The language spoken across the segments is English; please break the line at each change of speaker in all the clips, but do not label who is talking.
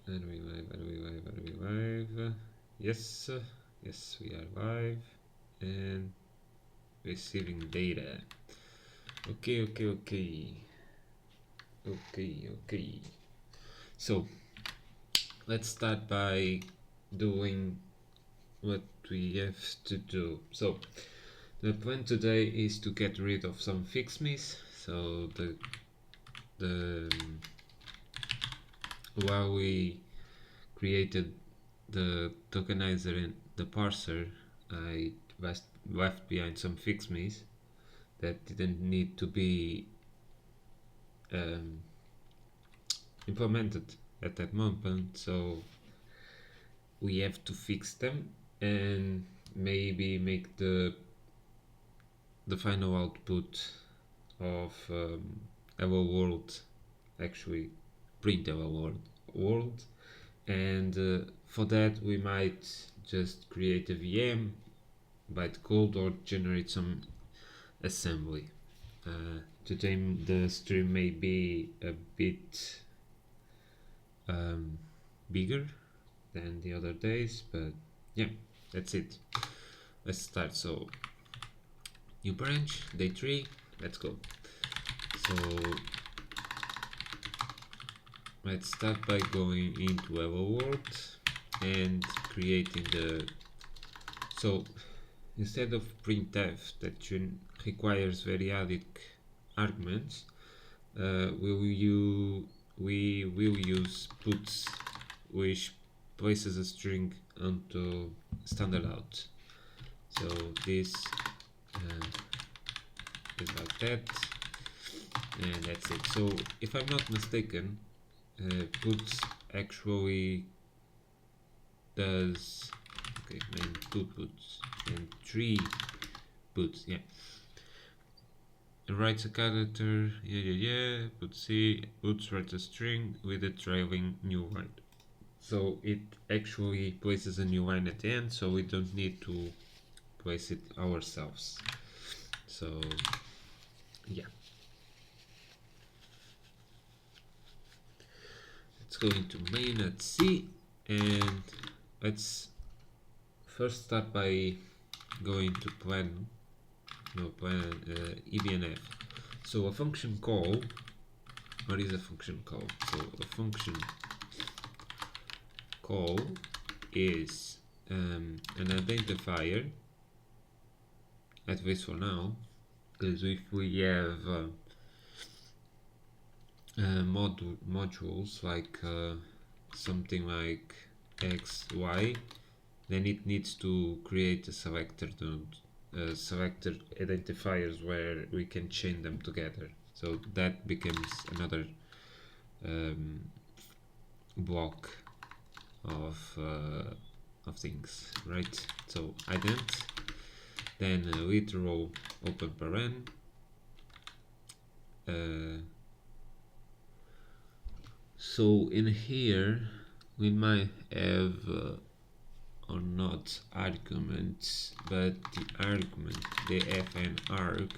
And we live, are we live, are we live? Yes, yes, we are live and receiving data. Okay. So let's start by doing what we have to do. So the plan today is to get rid of some fixmes. So the while we created the tokenizer and the parser, I left behind some fixmes that didn't need to be um, implemented at that moment, so we have to fix them and maybe make the final output of Hello World actually print Hello World. And for that we might just create a VM, byte code, or generate some assembly. Today the stream may be a bit bigger than the other days, but yeah, that's it. Let's start. So new branch, day 3, let's go. So let's start by going into Hello World and creating the, so instead of printf that requires variadic arguments, we will use puts, which places a string onto standard out. So this is like that, and that's it. So if I'm not mistaken, puts actually does, okay, and 2 puts and 3 puts, yeah. It writes a character, put C, puts writes a string with a trailing new line. So it actually places a new line at the end, so we don't need to place it ourselves. So yeah, let's go into main at C, and let's first start by going to plan EBNF. So a function call, what is a function call? So a function call is an identifier, at least for now, because if we have modules like something like x, y, then it needs to create a selector selector identifiers where we can chain them together. So that becomes another block of things, right? So ident, then literal open paren, so in here we might have or not arguments, but the argument, the fn arg,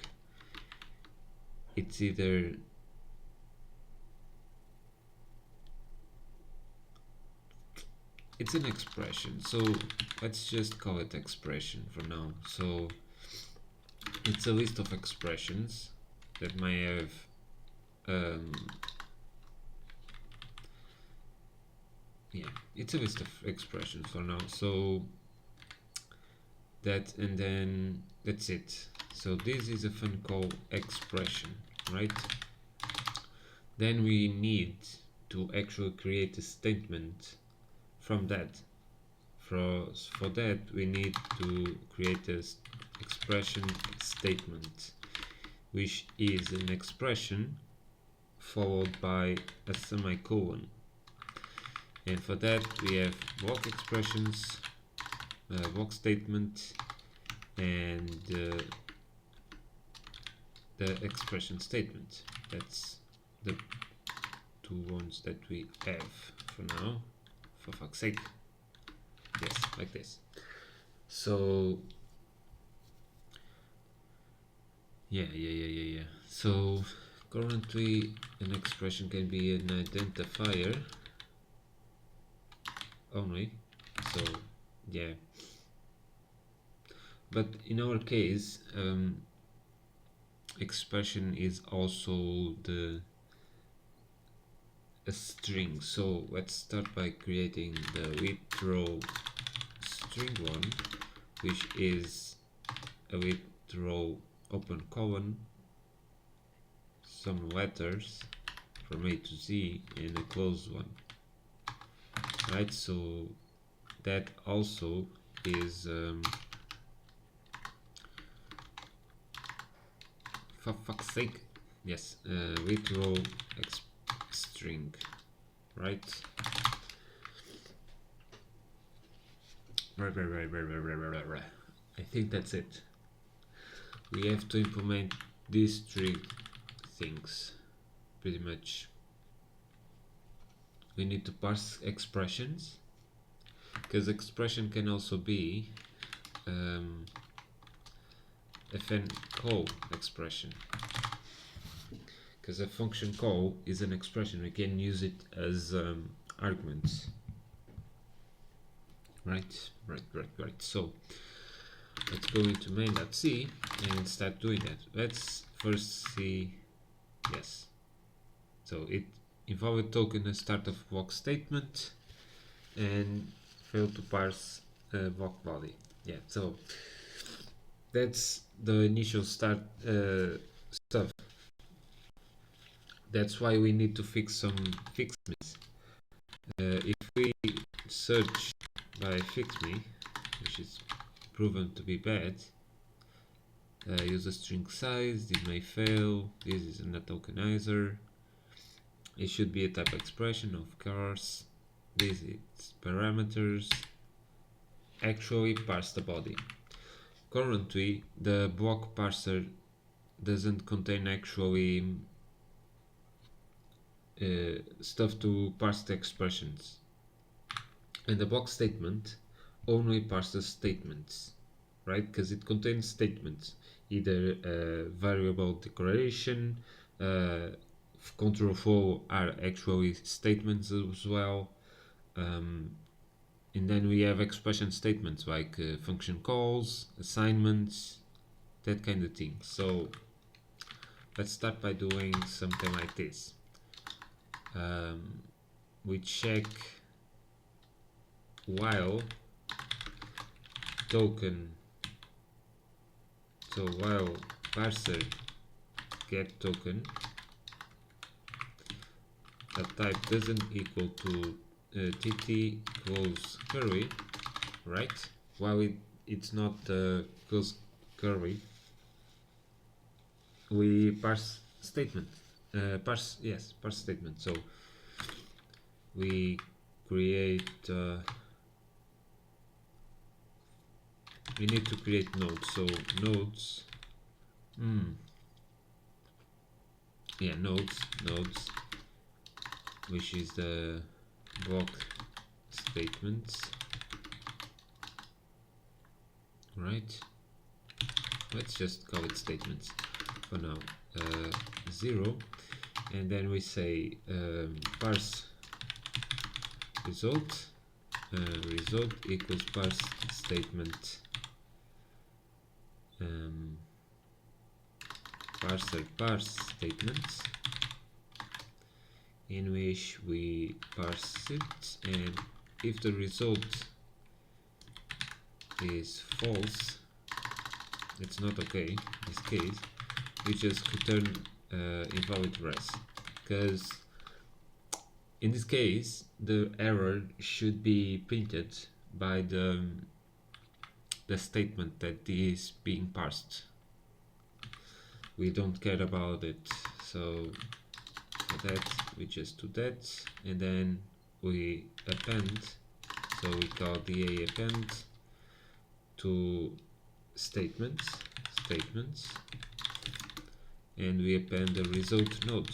it's either it's an expression, so let's just call it expression for now. So it's a list of expressions that might have yeah, it's a list of expressions for now. So that, and then that's it. So this is a fun call expression, right? Then we need to actually create a statement from that. For that we need to create an expression statement, which is an expression followed by a semicolon. And for that we have block expressions, block statement, and the expression statement. That's the two ones that we have for now, for fuck's sake. Yes, like this. So yeah. So currently an expression can be an identifier only. So yeah, but in our case, expression is also a string. So let's start by creating the with row string one, which is a with row open colon, some letters from A to Z, and a closed one. Right, so that also is for fuck's sake, yes, with row string, right? Right. I think that's it. We have to implement these three things pretty much. We need to parse expressions, because expression can also be a function call expression, because a function call is an expression. We can use it as arguments. Right. So let's go into main.c and start doing that. Let's first see, yes. So it involved token a start of block statement and failed to parse block body. Yeah, so that's the initial start stuff. That's why we need to fix some fixmes. If we search by fixme, which is proven to be bad, use a string size, this may fail, this is not a tokenizer, it should be a type expression, of course, this is parameters, actually parse the body. Currently, the block parser doesn't contain actually stuff to parse the expressions, and the block statement only parses statements, right? Because it contains statements, either variable declaration, control flow are actually statements as well, and then we have expression statements like function calls, assignments, that kind of thing. So let's start by doing something like this. We check while token, so while parser get token, a type doesn't equal to tt close curly, right? While it's not close curly, we parse statement, parse statement. So we create we need to create nodes. So nodes, nodes, which is the block statements, right? Let's just call it statements for now. 0, and then we say parse result, result equals parse statement, parser parse statements, in which we parse it, and if the result is false, it's not okay in this case, we just return invalid res, because in this case the error should be printed by the statement that is being parsed. We don't care about it, so for that we just do that, and then we append, so we call da append to statements, and we append the result node,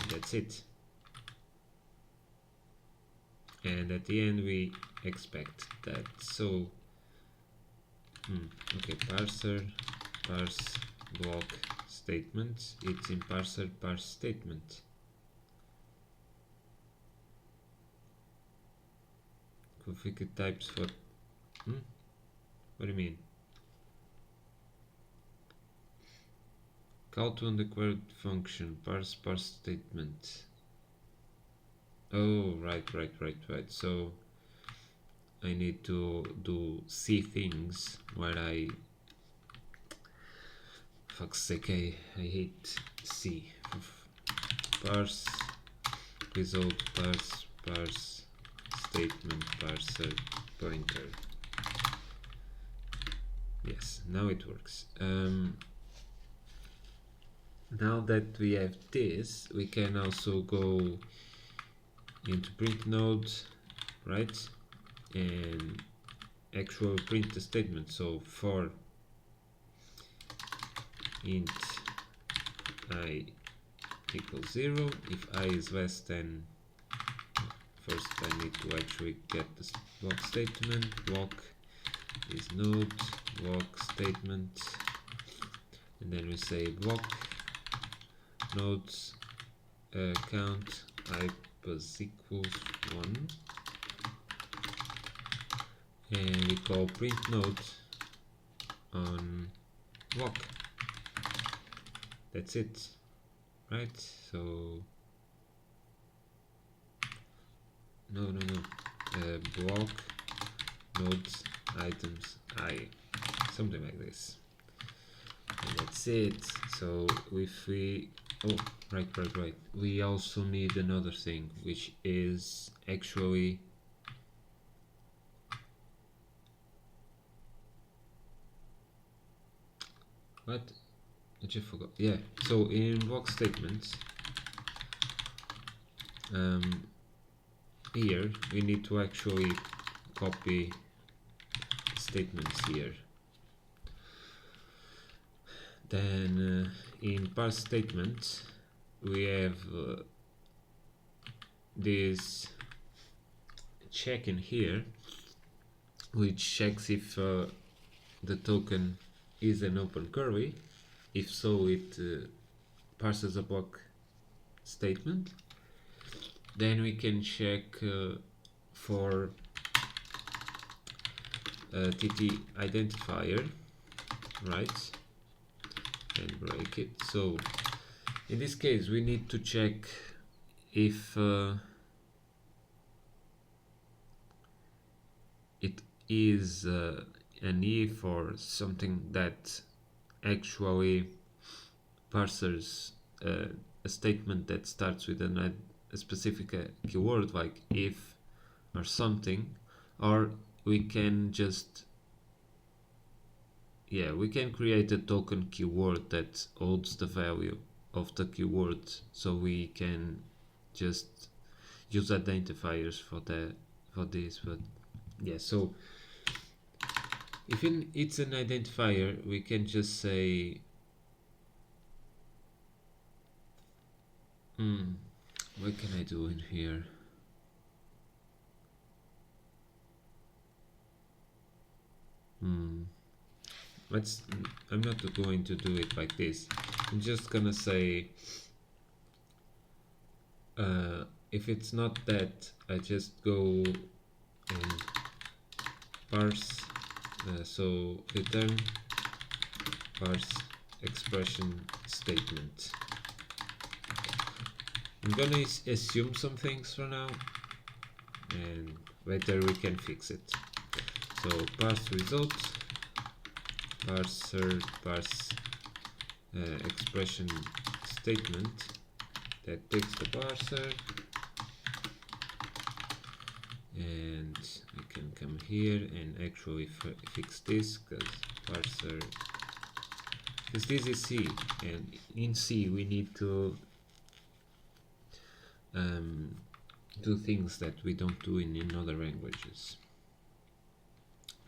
and that's it. And at the end we expect that. So okay, parser parse block statement, it's in parser parse statement. configure types for what do you mean? Call to undeclared function, parse statement. Oh, right. So I need to do C things where I, fuck's sake, I hate C. Parse result, parse statement, parser pointer. Yes, now it works. Now that we have this, we can also go into print node, right? And actual print the statement. So for int I equals 0, if I is less than, first I need to actually get this block statement. Block is node block statement, and then we say block nodes count I plus equals 1, and we call print node on block. That's it, right? So no block nodes items I, something like this, and that's it. So if we, oh right, we also need another thing, which is actually what I just forgot. Yeah, so in block statements, here we need to actually copy statements here. Then in parse statements we have this check in here, which checks if the token is an open curly. If so, it parses a block statement. Then we can check for TT identifier, right? And break it. So in this case we need to check if it is an if or something that actually parses a statement that starts with a specific keyword like if or something, or we can just, yeah, we can create a token keyword that holds the value of the keyword, so we can just use identifiers for this. But yeah, so if it's an identifier, we can just say what can I do in here? I'm not going to do it like this. I'm just gonna say if it's not that, I just go and parse, so return parse expression statement. I'm gonna assume some things for now, and later we can fix it. So parse result, parse expression statement that takes the parser, and we can come here and actually fix this, because parser, because this is C, and in C we need to do things that we don't do in other languages.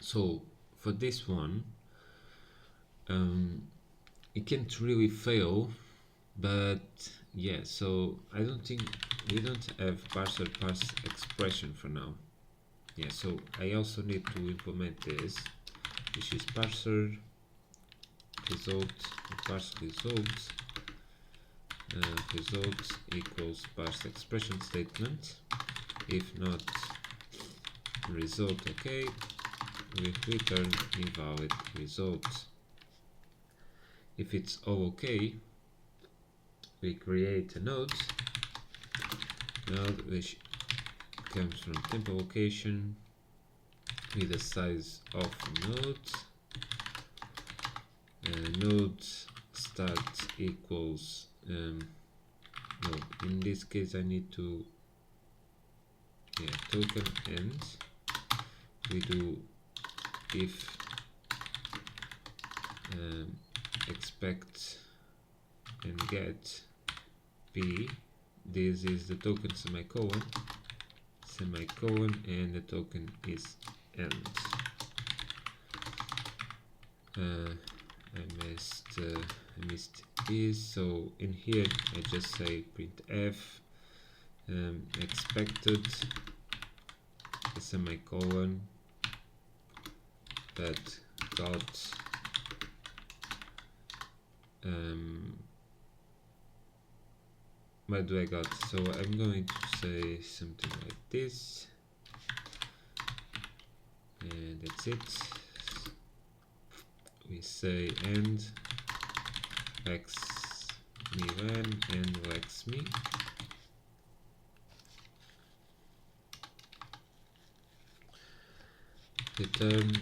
So for this one, it can't really fail, but yeah, so I don't think we don't have parser parse expression for now. Yeah, so I also need to implement this, which is parser result, parse results, results equals parse expression statement. If not, result okay, we return invalid result. If it's all okay, we create a node which comes from temp location with the size of node. Node start equals no, in this case I need to token end. We do if expect and get p. This is the token semicolon, and the token is end. I missed is, so in here I just say printf expected a semicolon that got what do I got? So I'm going to say something like this, and that's it. We say end x me when and x me. Return,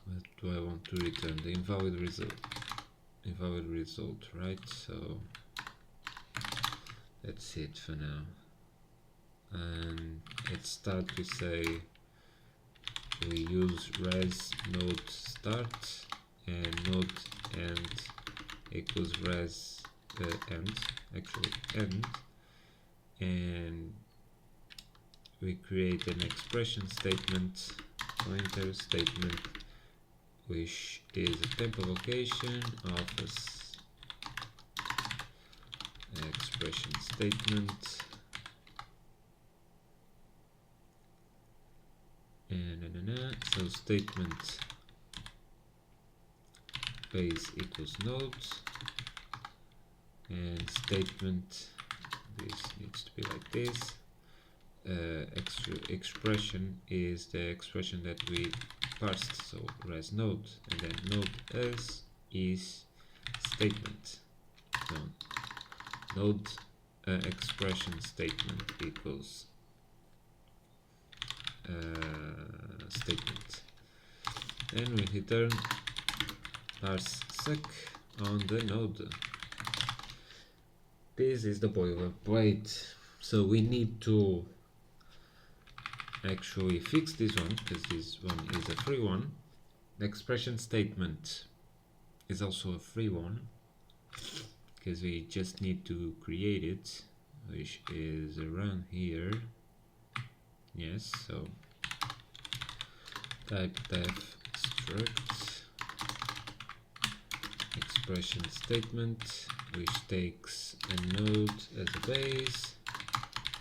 what do I want to return? The invalid result, right? So that's it for now. And at start we say we use res node start and node end equals res end, actually end, and we create an expression statement, pointer statement, which is a temp location of an expression statement, and so statement base equals node, and statement, this needs to be like this. Expression is the expression that we parsed, so res node, and then node as is statement. So node expression statement equals statement, and we return parse sec on the node. This is the boilerplate, so we need to actually fix this one because this one is a free one. The expression statement is also a free one because we just need to create it, which is around here. Yes, so type def struct expression statement, which takes a node as a base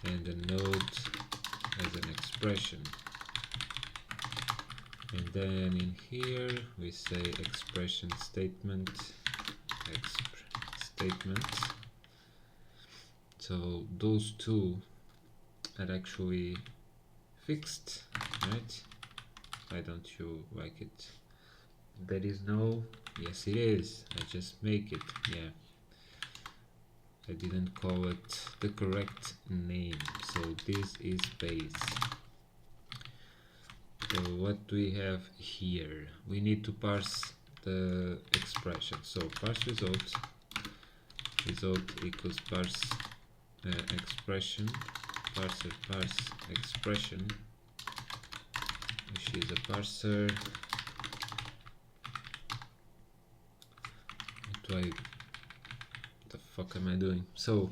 and a node as an expression, and then in here we say expression statement so those two are actually fixed, right? Why don't you like it? There is no, yes it is, I just make it, yeah, I didn't call it the correct name, so this is base. So what do we have here? We need to parse the expression, so parse result equals parse expression, parser parse expression, which is a parser. What the fuck am I doing? So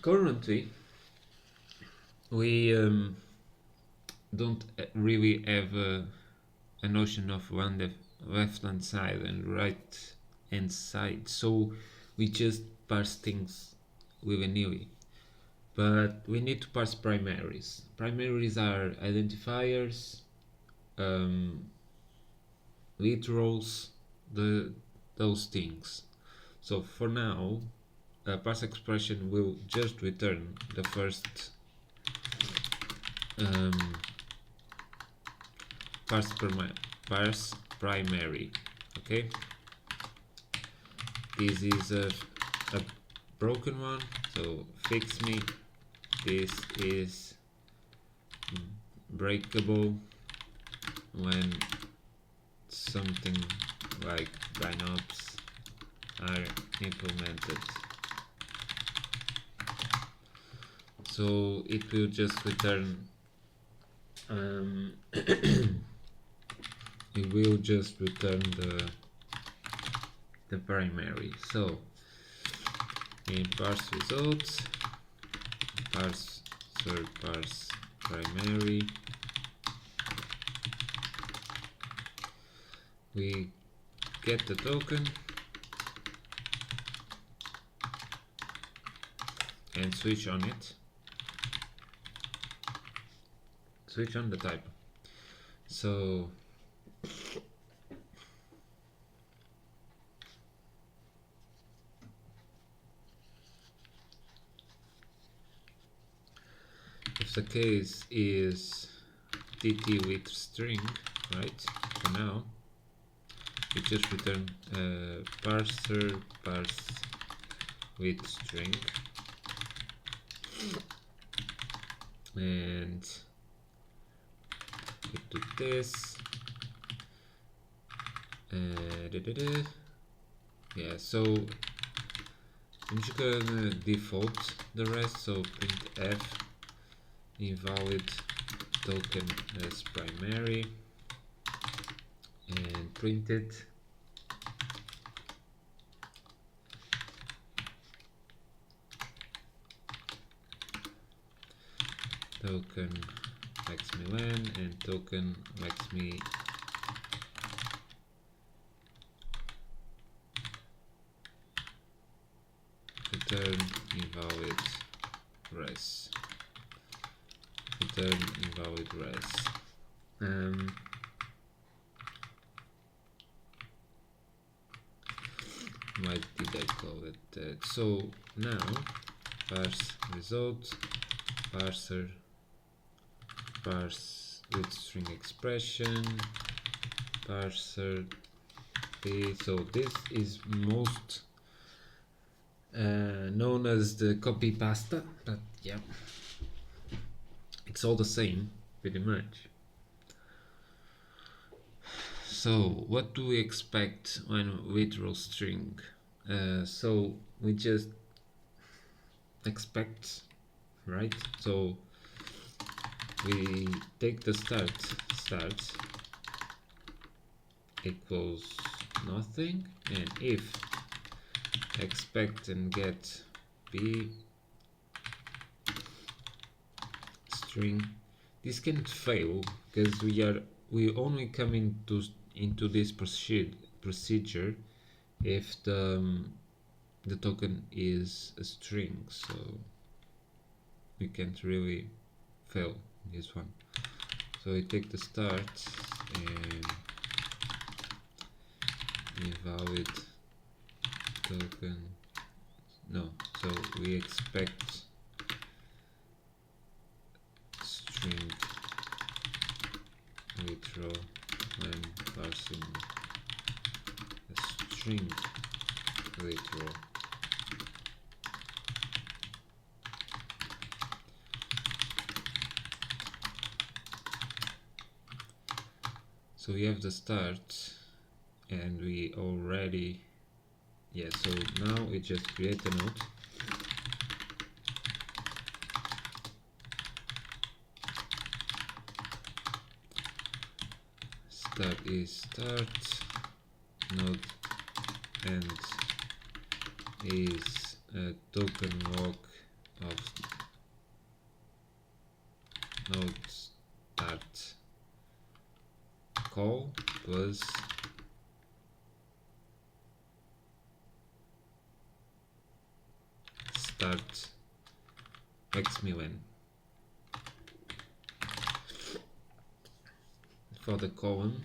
currently we don't really have a notion of the left hand side and right hand side, so we just parse things willy-nilly. But we need to parse primaries. Primaries are identifiers, literals, those things. So for now parse expression will just return the first parse primary. Okay, this is a broken one, so fix me. This is breakable when something like binops are implemented. So it will just return it will just return the primary. So in parse results, parser parse primary, we get the token and switch on it, switch on the type. So if the case is tt with string, right, for now we just return parser parse with string, and we do this. Yeah, so I'm just gonna default the rest, so printf invalid token as primary and print it. Token maximilen and token maxmi return invalid res. Return invalid res. Why did I call it that? So now parse result, parser parse with string expression, parser p. So this is most known as the copy pasta, but yeah, it's all the same pretty much. So what do we expect when literal string? So we just expect, right? So we take the start equals nothing, and if expect and get b string, this can fail because we only come into this procedure if the token is a string, so we can't really fail this one. So we take the start and invalid token, no, so we expect string literal when parsing a string literal. So we have the start and we already, yeah, so now we just create a node. Start is start, node end is a token walk of node start call plus start maximilen. For the column,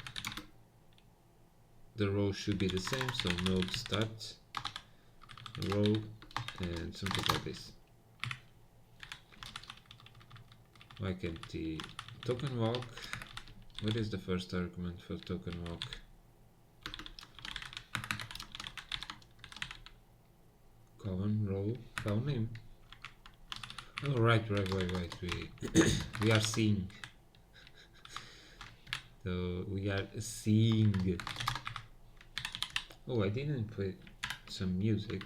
the row should be the same, so node start row and something like this. Why can't the token walk? What is the first argument for token walk? Column, row, file name. Oh, right. We are seeing. So we are seeing. Oh, I didn't play some music.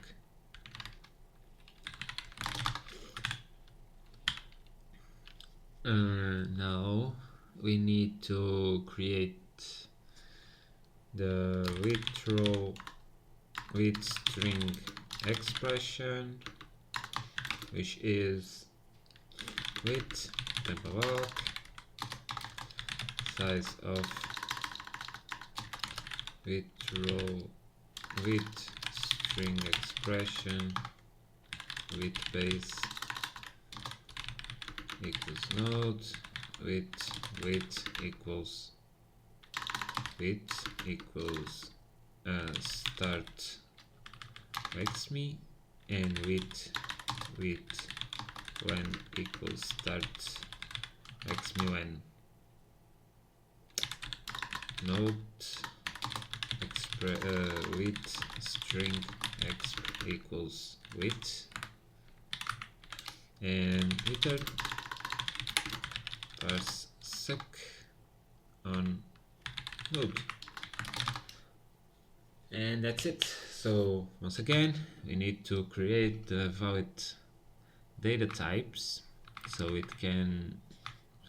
Now we need to create the with string expression, which is with temporal size of with string expression with base equals node with equals start xme and with when equals start xme when node with string exp equals with and return parse sec on node, and that's it. So once again we need to create the valid data types so it can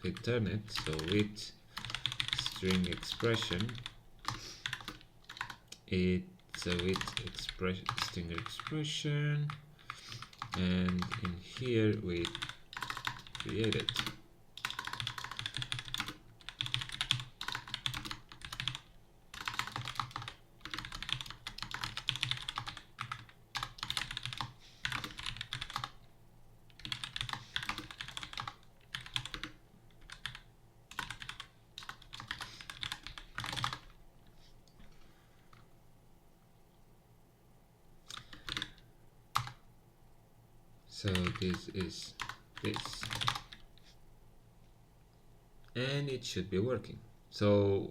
return it. So with string expression, it's a with string expression, and in here we create it. So this is this, and it should be working. So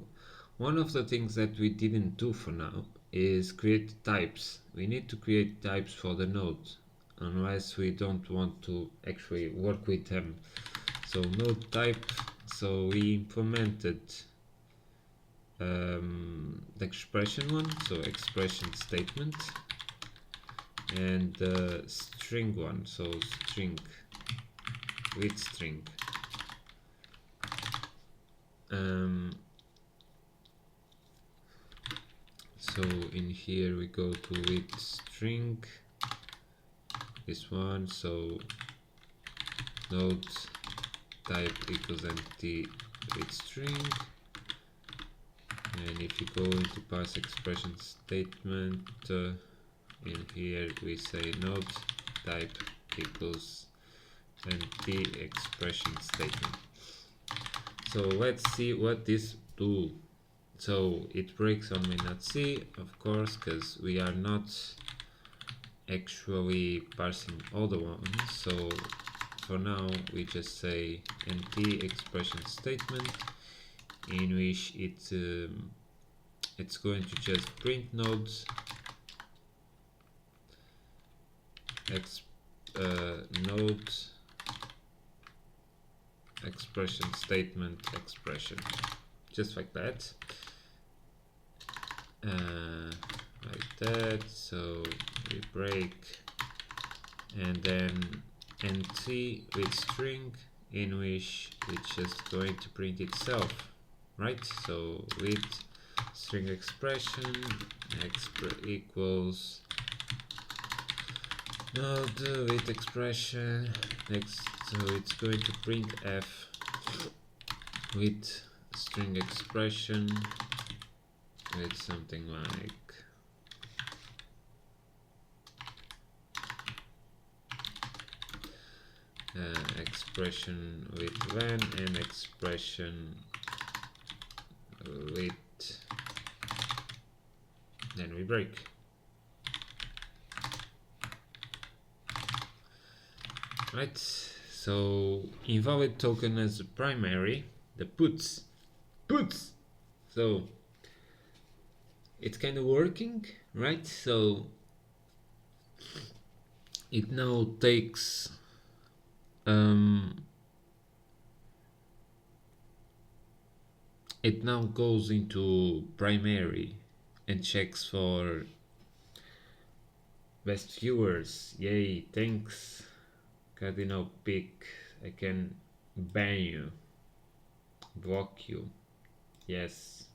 one of the things that we didn't do for now is create types. We need to create types for the nodes, unless we don't want to actually work with them. So node type, so we implemented the expression one, so expression statement, and the string one, so string with string. So in here we go to with string, this one, so node type equals empty with string, and if you go into parse expression statement, in here we say node type equals empty expression statement. So let's see what this do. So it breaks on main.c, of course, because we are not actually parsing all the ones. So for now we just say empty expression statement, in which it's going to just print nodes node expression statement expression, just like that, like that. So we break, and then empty with string, in which it's just going to print itself, right? So with string expression equals node with expression next, so it's going to print f with string expression with something like expression with when and expression with, then we break. right? So invalid token as a primary, the puts. So it's kind of working, right? So it now takes it now goes into primary and checks for best viewers. Yay, thanks. Cardinal pick. I can ban you, block you. Yes.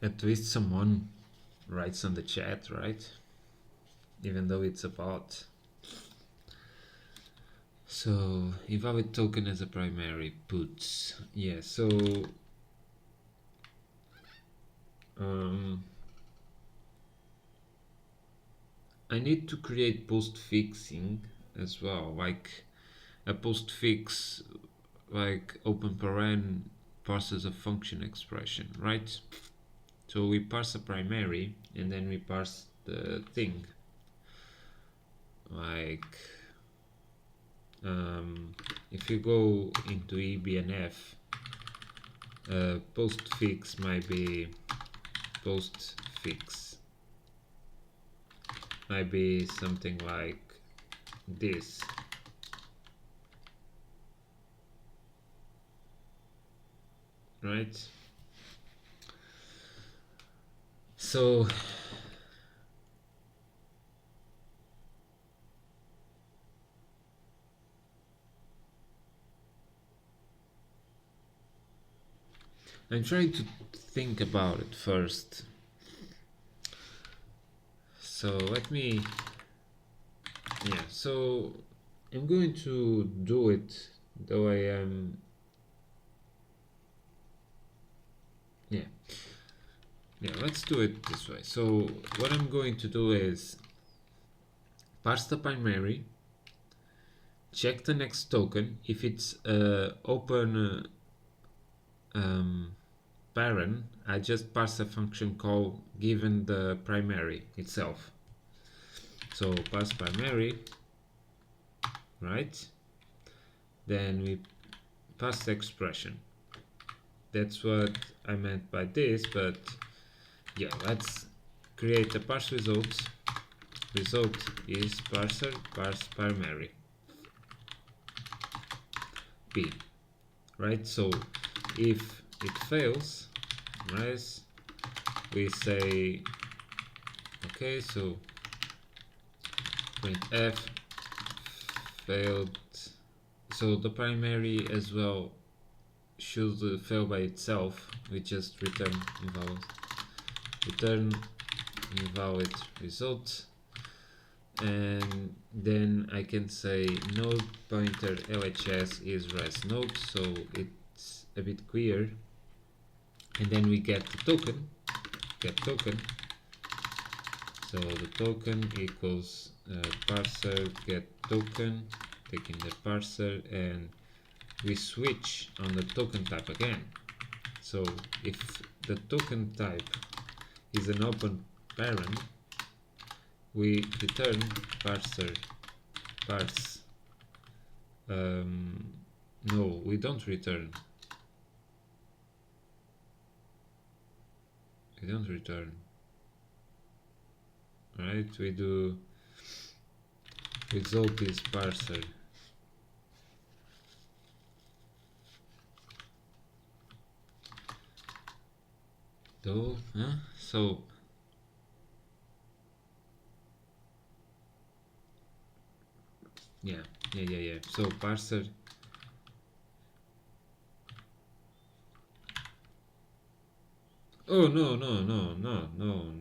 At least someone writes on the chat, right? Even though it's a bot. So invalid token as a primary puts. Yeah, so I need to create postfixing as well, like a postfix, like open paren parses a function expression, right? So we parse a primary and then we parse the thing, like if you go into eBNF, postfix might be postfix might be something like this. Right? So I'm trying to think about it first. So let me, yeah, so I'm going to do it though I am, yeah, let's do it this way. So what I'm going to do is parse the primary, check the next token. If it's open paren, I just parse a function call given the primary itself. So parse primary, right? Then we pass the expression. That's what I meant by this, but yeah, let's create a parse result. Result is parser parse primary p, right? So if it fails, right, we say okay, so printf failed. So the primary as well should fail by itself. We just return invalid result, and then I can say node pointer LHS is res node, so it's a bit clear. And then we get the token, get token. So the token equals parser get token, taking the parser, and we switch on the token type again. So if the token type is an open paren, we return parser parse. No, we don't return. We don't return. Right? We do result is parser. Though, huh? So yeah. So parser. Oh no,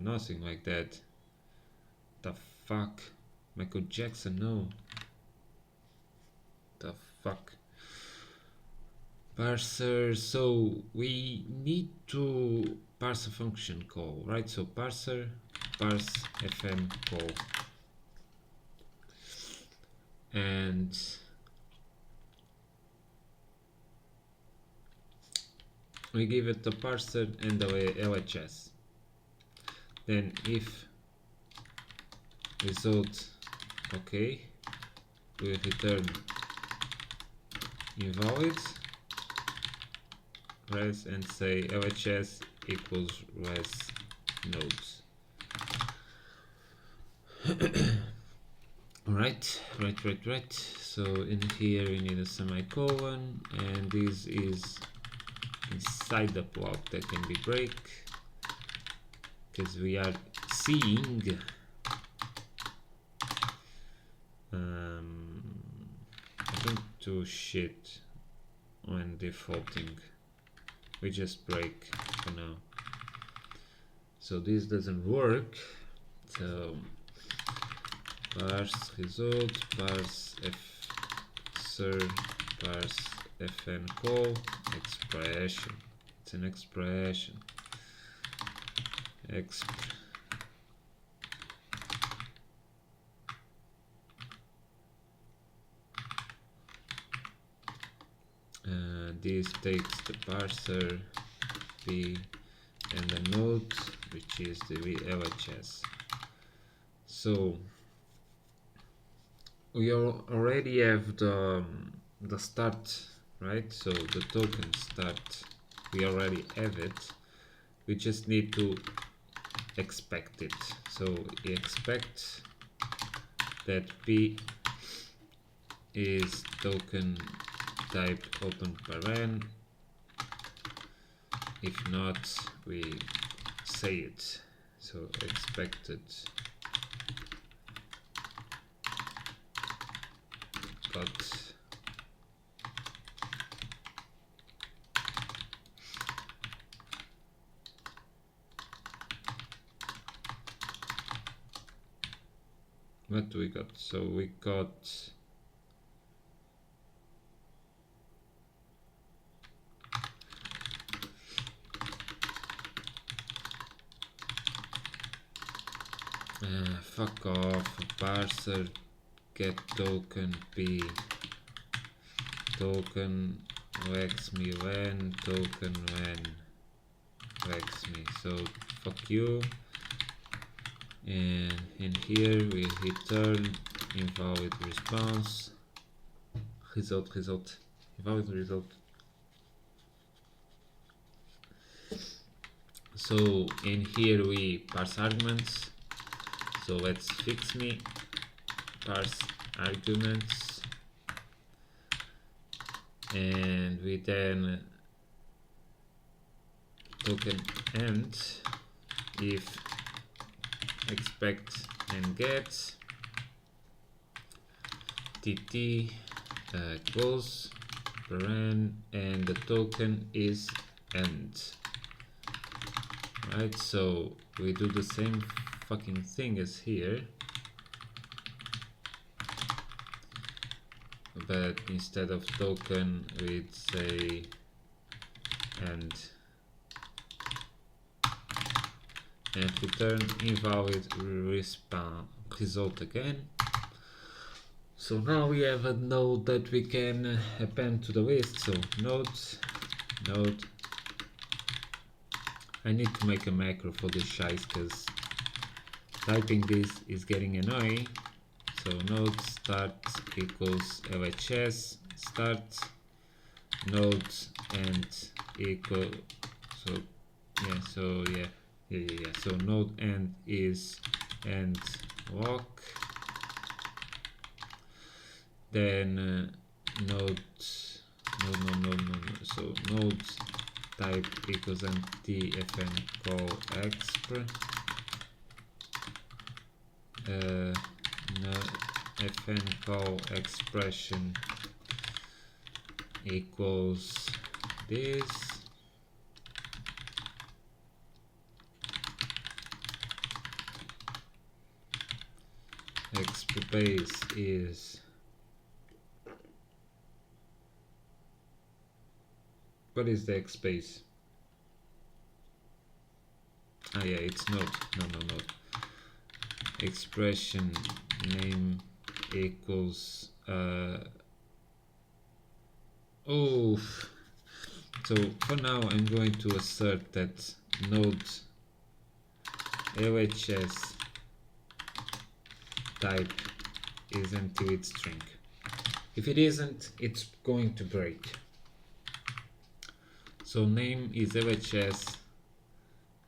nothing like that. The fuck, Michael Jackson, no. The fuck. Parser. So we need to parse a function call, right? So parser parse fn call, and we give it a parser and a LHS. Then if result okay, we return invalid res and say LHS equals res nodes. right. So in here we need a semicolon, and this is inside the plot that can be break, because we are seeing I think to shit when defaulting. We just break for now. So this doesn't work. So parse result, parse fsir, parse fn call, expression. It's an expression. This takes the parser v and the node, which is the LHS. So we already have the start, right? So the token start, we already have it. We just need to expect it. So we expect that p is token type open paren. If not, we say it. So expected got what do we got? So we got fuck off, parser get token p token wax me when token when wax me. So fuck you. And in here we return invalid response, result, invalid result. So in here we parse arguments. So let's fix me parse arguments, and we then token end if expect and get tt equals paren, and the token is end. Right, so we do the same fucking thing as here, but instead of token we'd say end, and return invalid result again. So now we have a node that we can append to the list. So node. I need to make a macro for this shice because typing this is getting annoying. So node start equals LHS start, node end equal, so node end is end walk, then node so node type equals empty fn call exp fn call expression equals this, exp base is, what is the X space? Ah yeah, it's node. No. Expression name equals so So for now I'm going to assert that node LHS type is empty with string. If it isn't, it's going to break. So name is LHS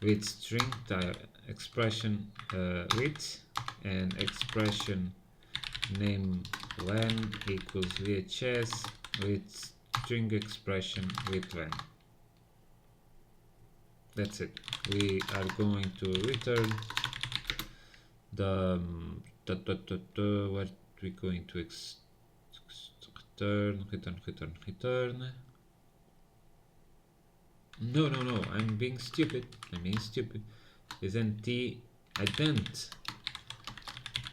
with string type expression with, and expression name when equals VHS with string expression with when. That's it. We are going to return the what we're going to return. No, I'm being stupid. Is NT ident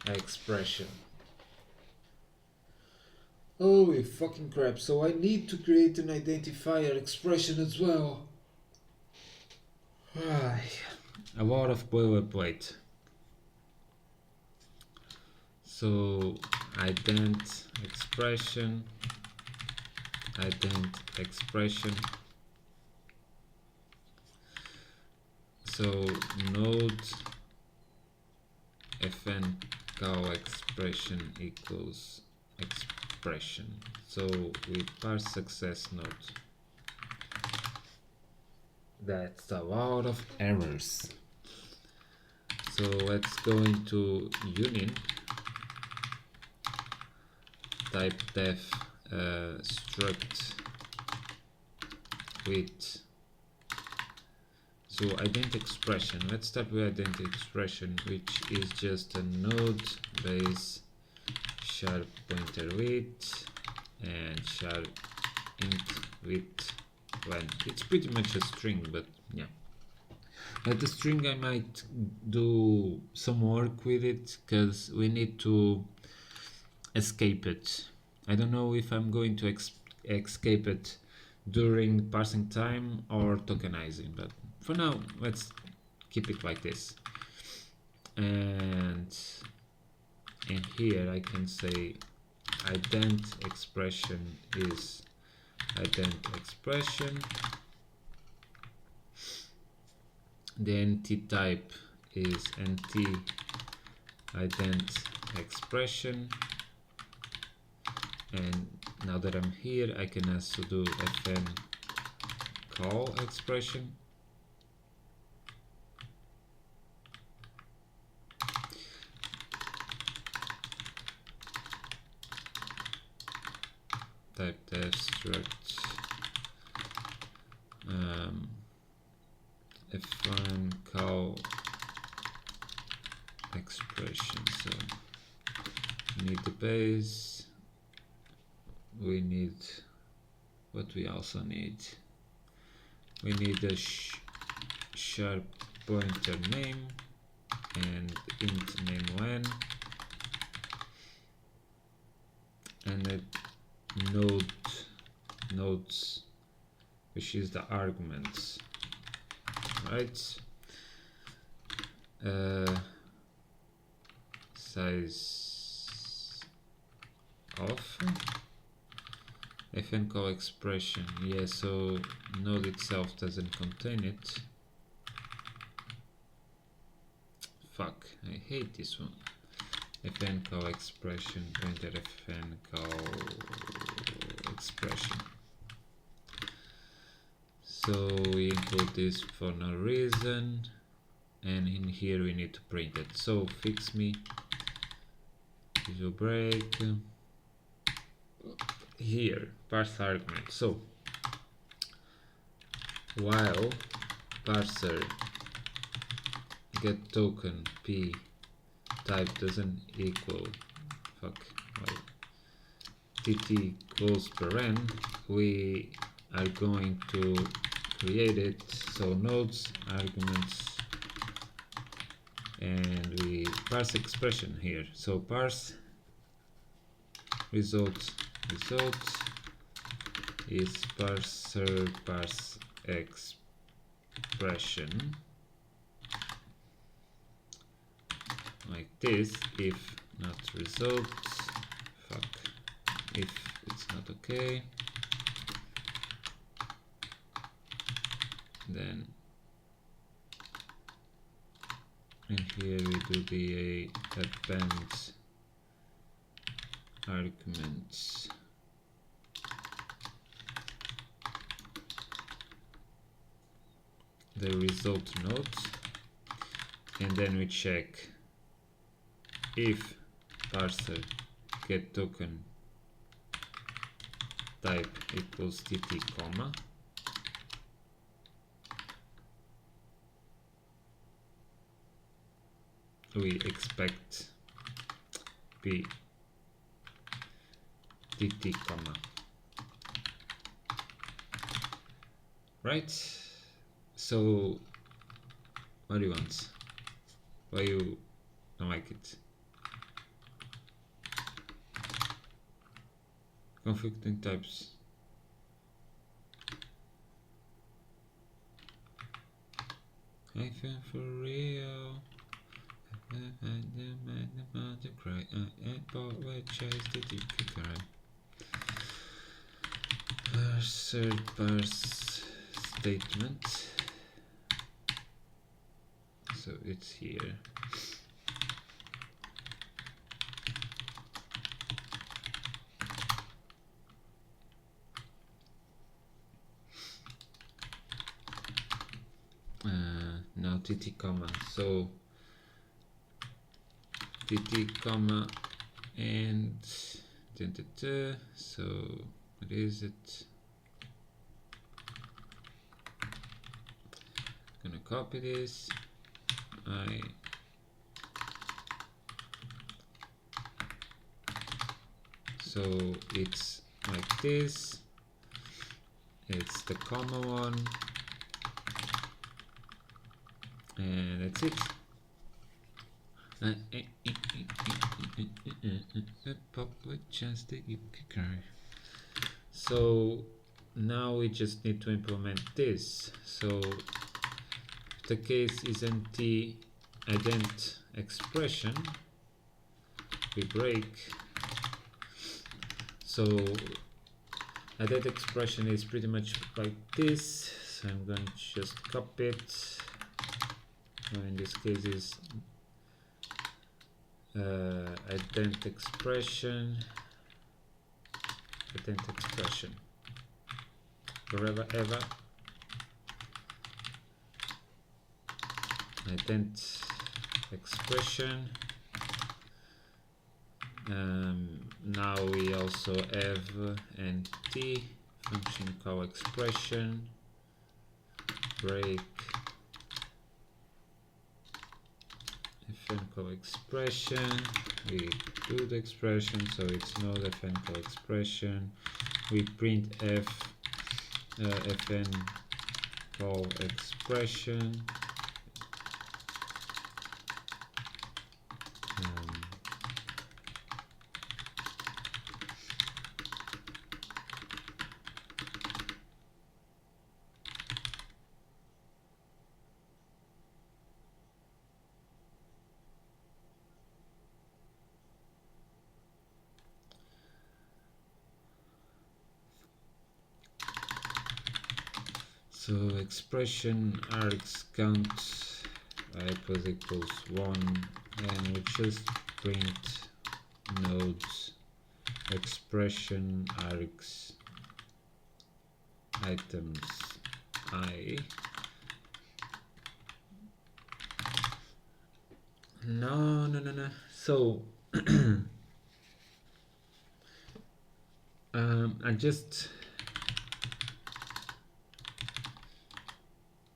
expression. Holy fucking crap, so I need to create an identifier expression as well. A lot of boilerplate. So ident expression. So node fn cow expression equals expression. So we parse success node. That's a lot of errors. So let's go into union type def struct with, so ident expression. Let's start with ident expression, which is just a node base sharp pointer width and sharp int width when. It's pretty much a string, but yeah. But the string I might do some work with it because we need to escape it. I don't know if I'm going to escape it during parsing time or tokenizing, but for now let's keep it like this. And in here I can say ident expression is ident expression, the NT type is NT ident expression, and now that I'm here I can also do fn call expression. Type def struct fn call expression. So we need the base, we need what we also need. We need a sharp pointer name and int name when, and a nodes, which is the arguments, right? Size of fn call expression. Yeah, so node itself doesn't contain it. Fuck, I hate this one. Fn call expression pointer fn call expression. So we include this for no reason, and in here we need to print it. So fix me visual break here parse argument. So while parser get token p type doesn't equal tt close paren, we are going to create it. So nodes arguments, and we parse expression here. So parse results is parser parse expression like this. If not results, if it's not okay, then in here we do the append arguments. The result node, and then we check if parser get token type equals tt comma, we expect p tt comma, right? So what do you want? Why you don't like it? Conflicting types. I feel for real. To cry. Chase did you cry? Third parse statement. So it's here. Now tt comma. So tt comma and so what is it? Gonna copy this. So it's like this. It's the comma one, and that's it. So now we just need to implement this. So if the case is empty ident expression, we break. So ident expression is pretty much like this. So I'm going to just copy it. In this case is ident expression forever ever ident expression. Now we also have nt function call expression break fn call expression. We do the expression, so it's not fn call expression. We print fn call expression. So expression args count equals 1, and we just print nodes expression args items I. No. So I just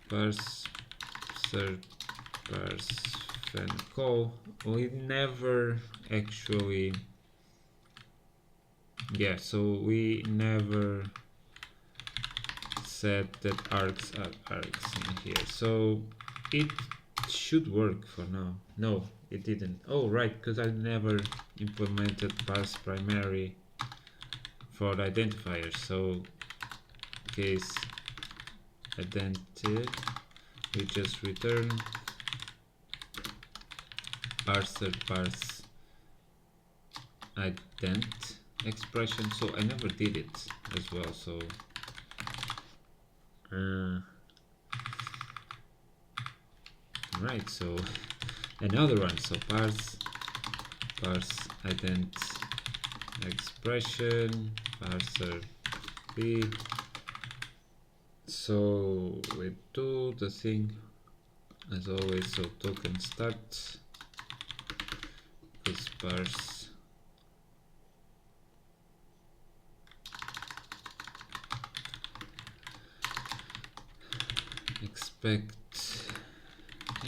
parse fan call. We never actually, so we never said that args are args in here, so it should work for now. No, it didn't. Oh right, because I never implemented parse primary for the identifier. So case identity, we just return parser parse ident expression. So I never did it as well, so right? So another one. So parse ident expression parser p. So we do the thing as always. So token start is parse expect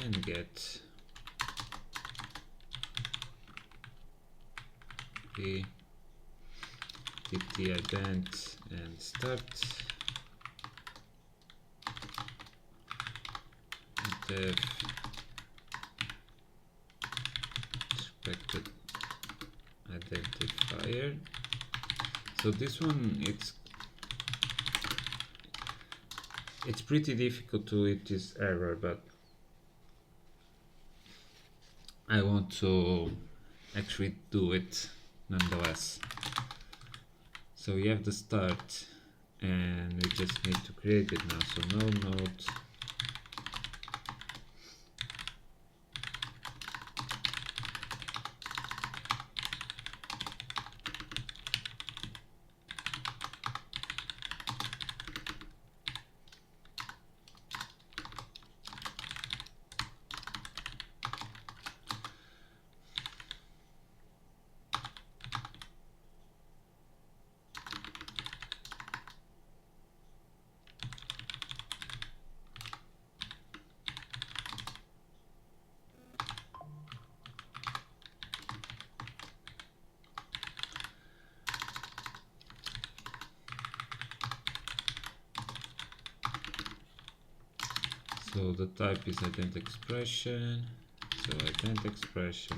and get p tt ident and start def expected identifier. So this one, it's pretty difficult to hit this error, but I want to actually do it nonetheless. So we have the start, and we just need to create it now. So no node so the type is ident expression. So ident expression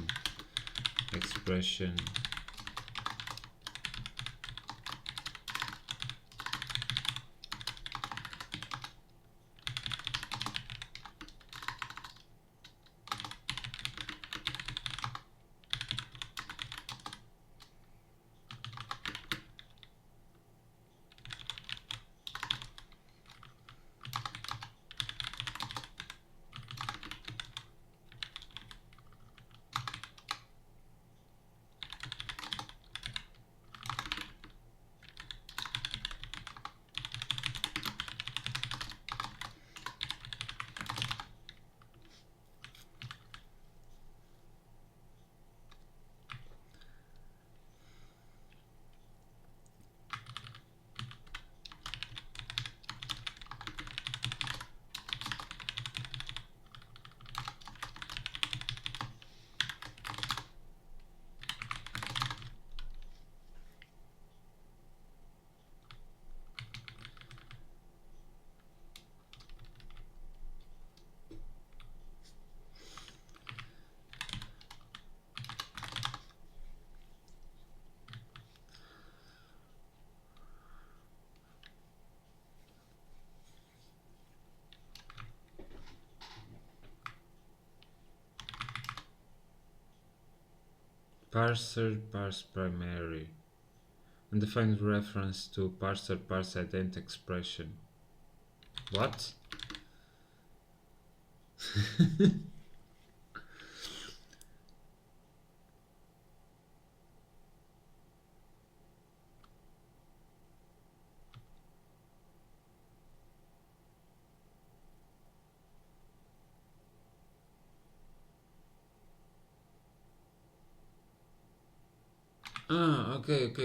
parser parse primary undefined reference to parser parse ident expression. What?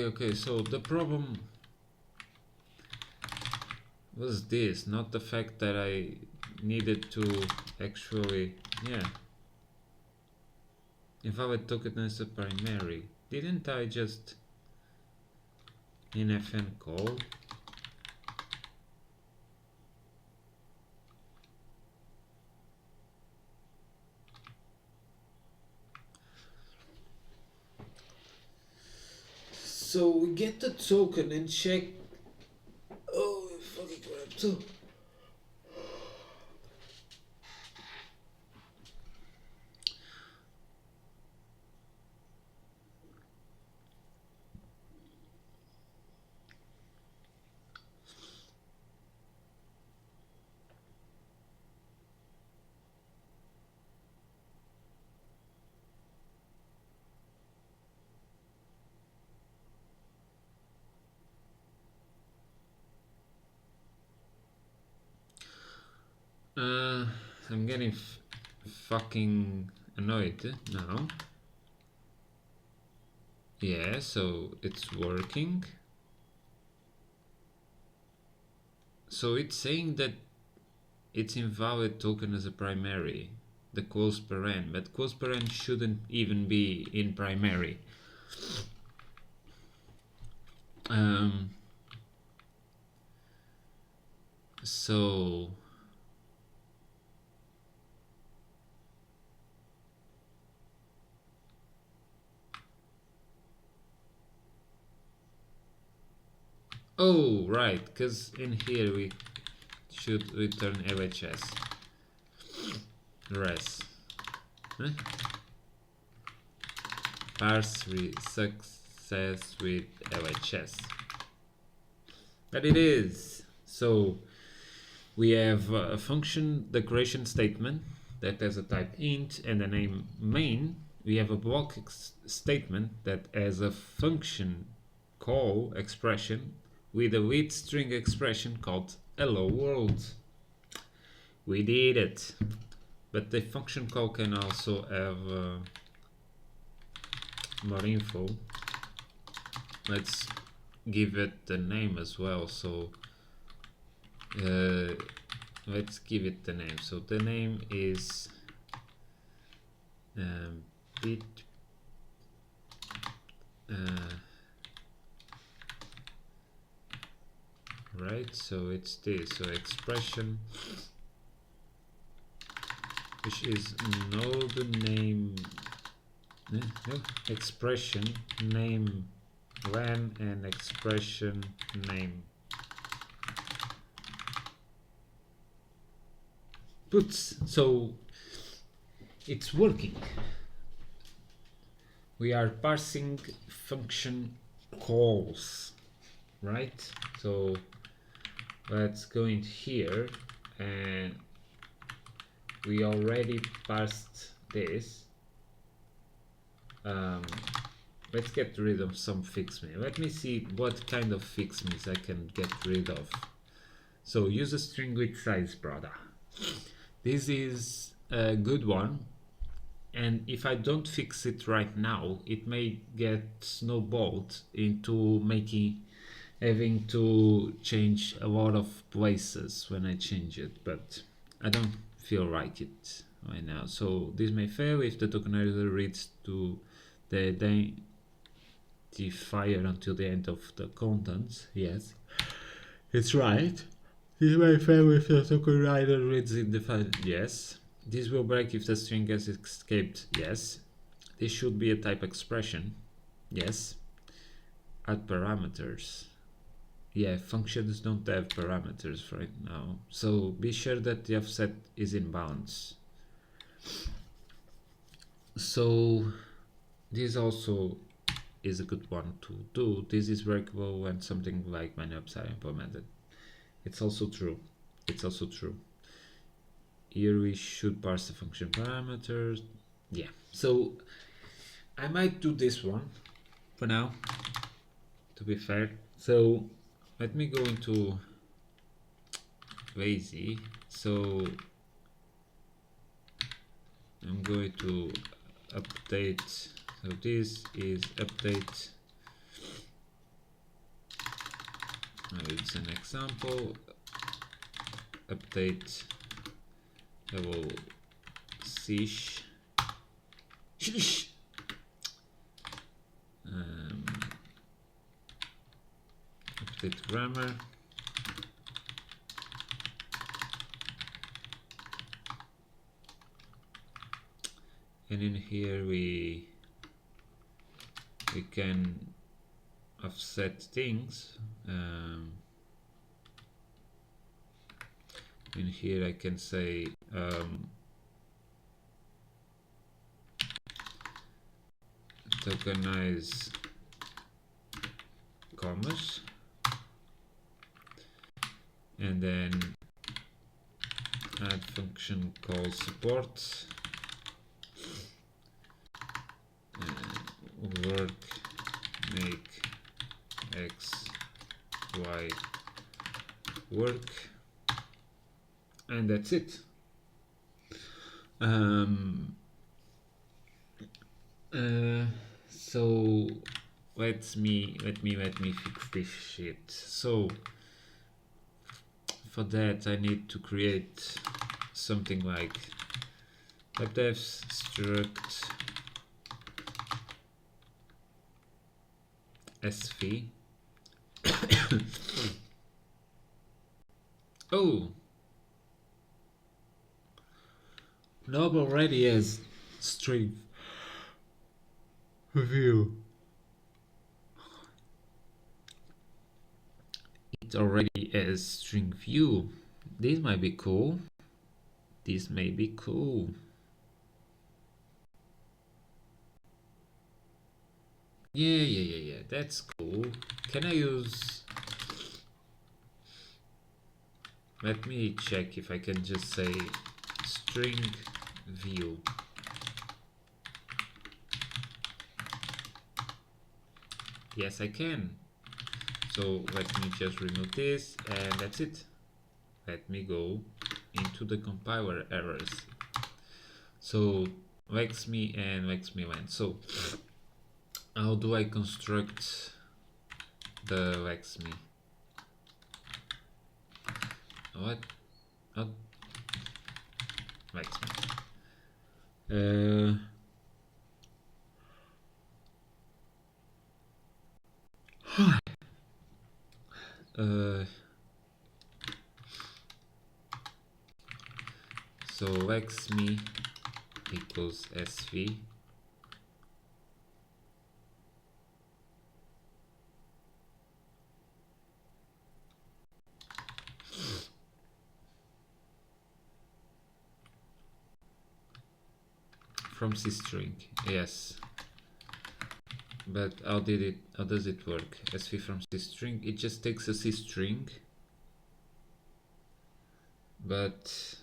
Okay. So the problem was this, not the fact that I needed to actually, yeah, invalid token as a primary. Didn't I just in fn call? So we get the token and check. Oh, fucking crap. So I'm getting fucking annoyed now. Yeah, so it's working. So it's saying that it's invalid token as a primary, the close paren, but close paren shouldn't even be in primary. So oh right, because in here we should return LHS res. Huh? Parse success with LHS. But it is. So we have a function declaration statement that has a type int and a name main. We have a block statement that has a function call expression with a with string expression called hello world. We did it. But the function call can also have more info. Let's give it the name as well. So let's give it the name. So the name is bit right, so it's this, so expression, which is node name, no, expression name len and expression name. Puts, so it's working. We are parsing function calls, right? So let's go in here, and we already parsed this. Let's get rid of some fixme. Let me see what kind of fixmes I can get rid of. So use a string with size, brother. This is a good one, and if I don't fix it right now, it may get snowballed into having to change a lot of places when I change it, but I don't feel like it right now. So this may fail if the tokenizer reads to the identifier until the end of the contents. Yes, it's right. This may fail if the tokenizer reads in the file. Yes. This will break if the string has escaped. Yes. This should be a type expression. Yes. Add parameters. Yeah, functions don't have parameters right now. So be sure that the offset is in bounds. So this also is a good one to do. This is breakable when something like many-ups are implemented. It's also true. It's also true. Here we should parse the function parameters. Yeah, so I might do this one for now, to be fair. So let me go into lazy. So I'm going to update. So this is update. It's an example. Update level sheesh. Update grammar. And in here we can offset things. In here I can say tokenize commas, and then add function call support, work make x y work, and that's it. Um, so let me fix this shit. So for that I need to create something like webdev struct sv. Oh, Knob already has string view. It already has string view. This might be cool. This may be cool. Yeah. That's cool. Can I use... Let me check if I can just say string view. Yes, I can. So let me just remove this and that's it. Let me go into the compiler errors. So Wexme and Wexme went. So how do I construct the Wexme? What? Not Wexme. So Wexme equals sv. From cstring, yes. But how does it work? Sv from cstring, it just takes a cstring, but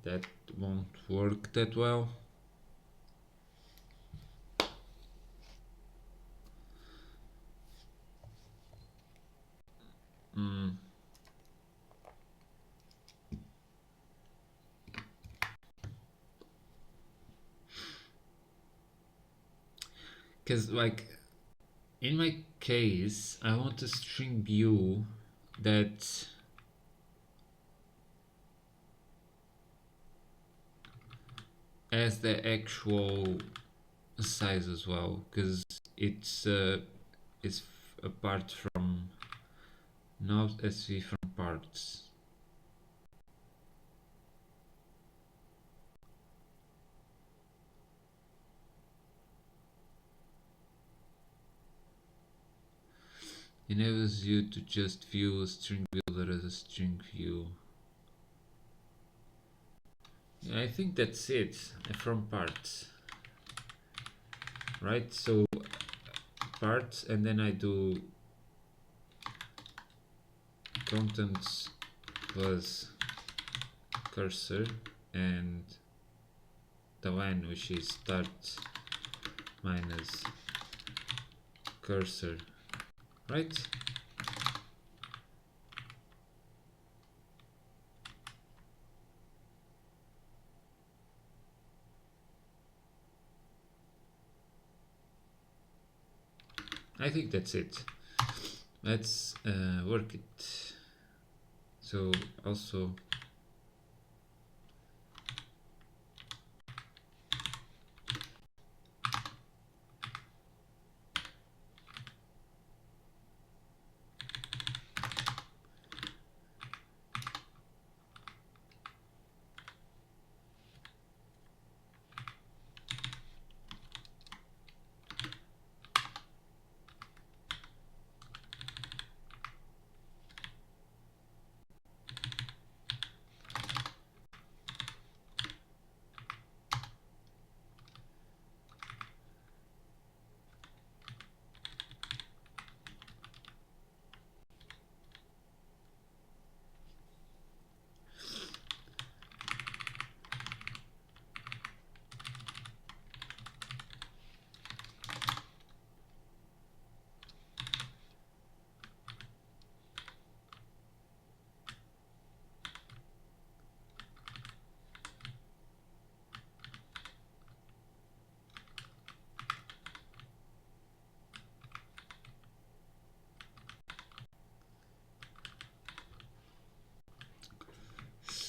that won't work that well. Because like in my case I want a string view that has the actual size as well, because it's apart from not sv from parts. Enables you to just view a string builder as a string view. I think that's it. From parts, right? So parts, and then I do contents plus cursor and the one which is start minus cursor, right? I think that's it. Let's work it. So also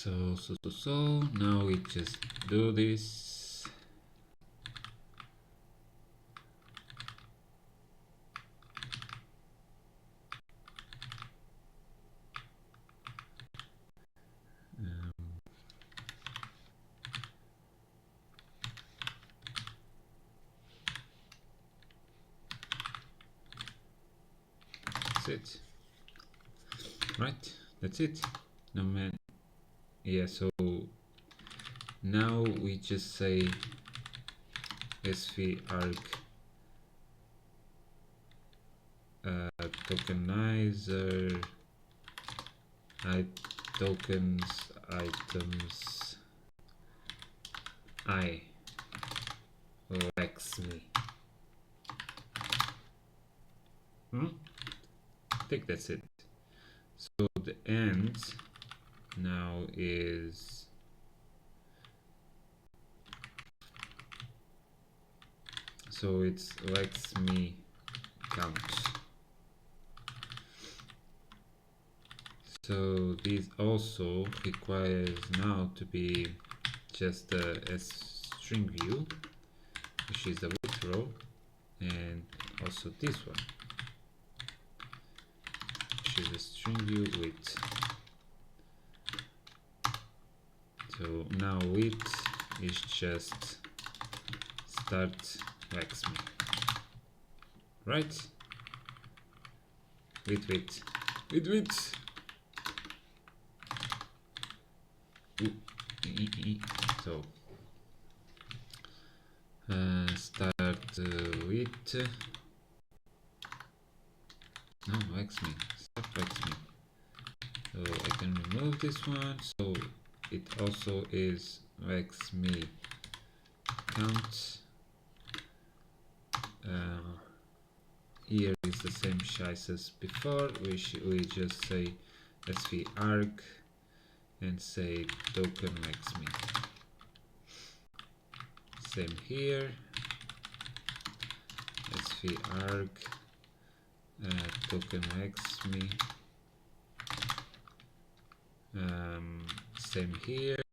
So now we just do this. That's it. Right, that's it. No man. Yeah, so now we just say sv-arg tokenizer tokens items I Lexme. I think that's it. So the end now is so it's Lexme count. So this also requires now to be just a string view, which is the width row, and also this one, which is a string view width. So now width is just start Lexme, right? Width. So start with no Lexme, start Lexme. So I can remove this one. So it also is Lexme count. Here is the same size as before. We just say sv-arg and say token Lexme. Same here. sv-arg token Lexme. Same here.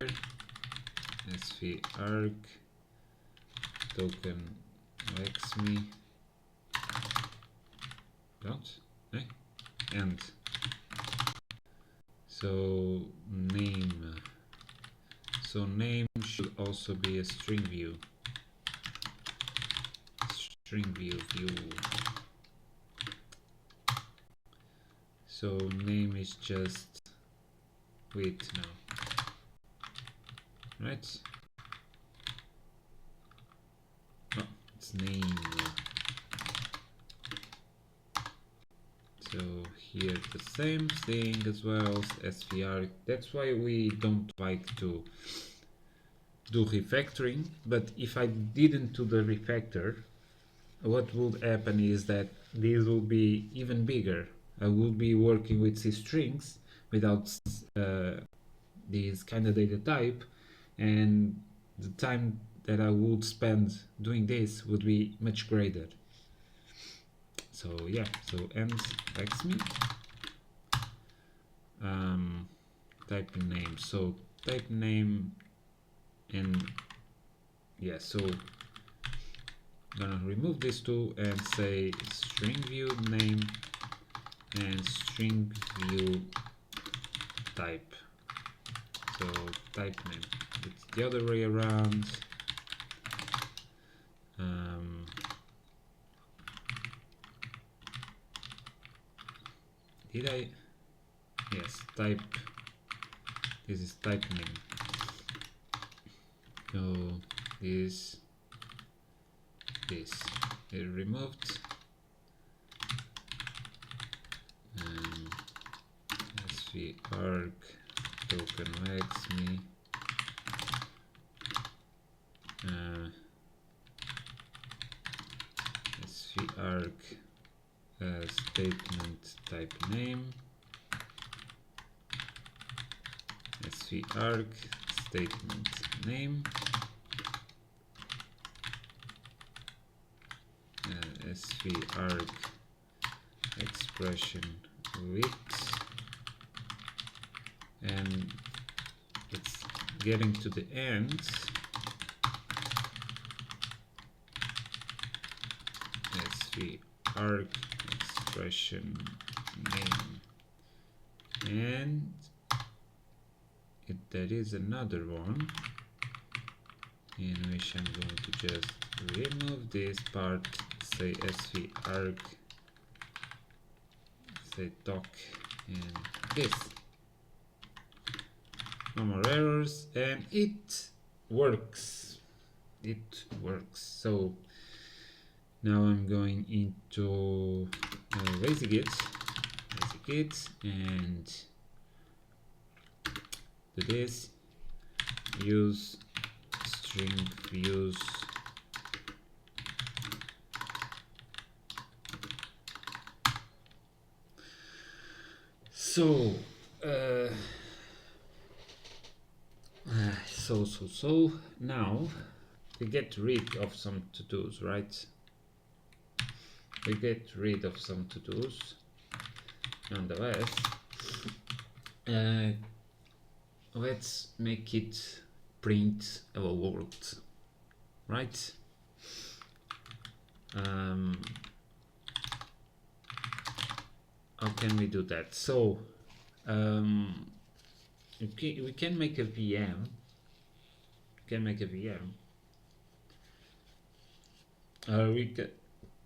sv-arg token Lexme. Don't? Eh? And so name. So name should also be a string view. String view. So name is just width now, right? Oh, it's name. So here the same thing as well, sv-arg. That's why we don't like to do refactoring, but if I didn't do the refactor, what would happen is that this will be even bigger. I will be working with C strings without this kind of data type, and the time that I would spend doing this would be much greater. So yeah, so end Lexme. Type name. So type name, and yeah, so I'm gonna remove these two and say string view name and string view type. So type name. It's the other way around. Did I? Yes, type. This is type name. So this is removed. sv-arg token Lexme. sv-arg statement type name. sv-arg statement name. sv-arg expression width, and getting to the end, sv arg expression name, and if there is another one in which I'm going to just remove this part, say sv arg, say doc, and this. No more errors, and it works. It works. So now I'm going into LazyGit, and do this. Use string views so now we get rid of some to-dos, right? We get rid of some to-dos. Nonetheless, let's make it print hello world, right? How can we do that? So we can make a VM. We can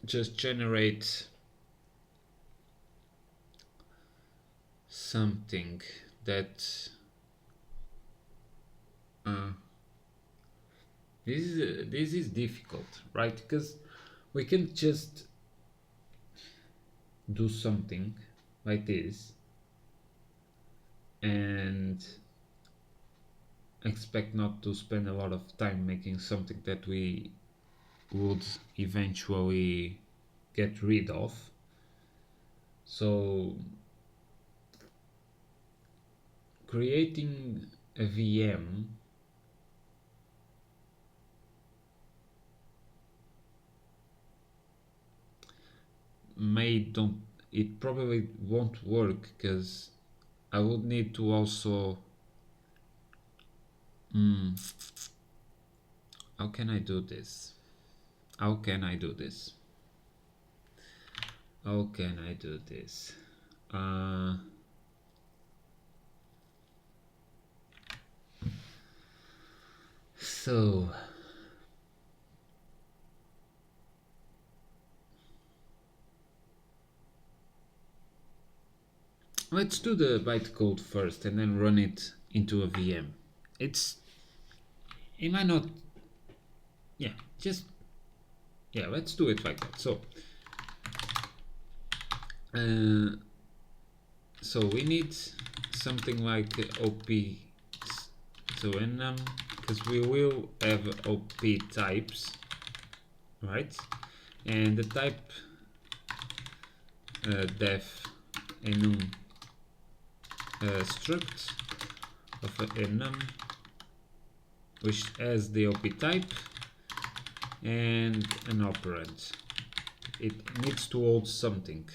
just generate something that this is difficult, right? Because we can just do something like this and expect not to spend a lot of time making something that we would eventually get rid of. So creating a VM it probably won't work, because I would need to also how can I do this? So let's do the bytecode first and then run it into a VM. It might not, let's do it like that. So we need something like op, so enum, because we will have op types, right? And the type def enum struct of enum, which has the op type and an operand. It needs to hold something,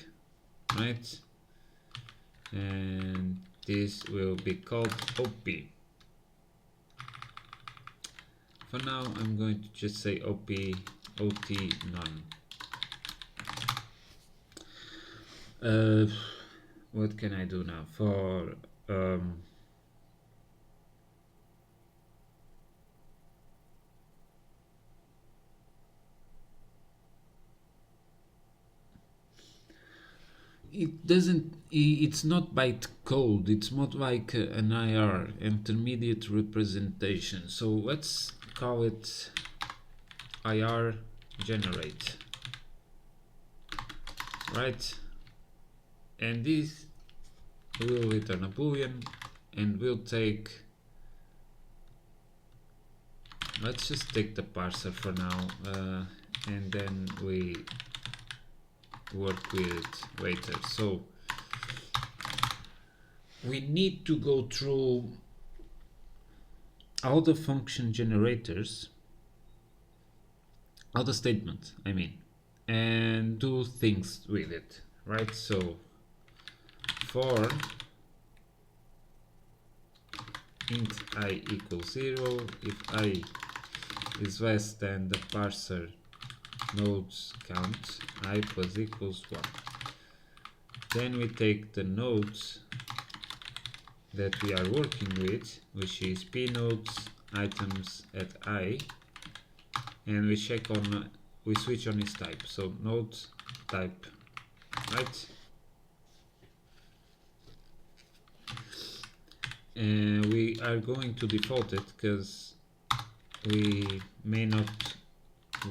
right? And this will be called op. For now, I'm going to just say op ot none. What can I do now for it's not bytecode, it's more like an IR, intermediate representation. So let's call it IR generate, right? And this will return a boolean, and we'll take, let's just take the parser for now, and then we work with it later. So we need to go through all the function generators, all the statements, I mean, and do things with it, right? So for int I equals 0. If I is less than the parser nodes count, I plus equals 1. Then we take the nodes that we are working with, which is p nodes items at I, and we check on we switch on its type, so node type, right? And we are going to default it because we may not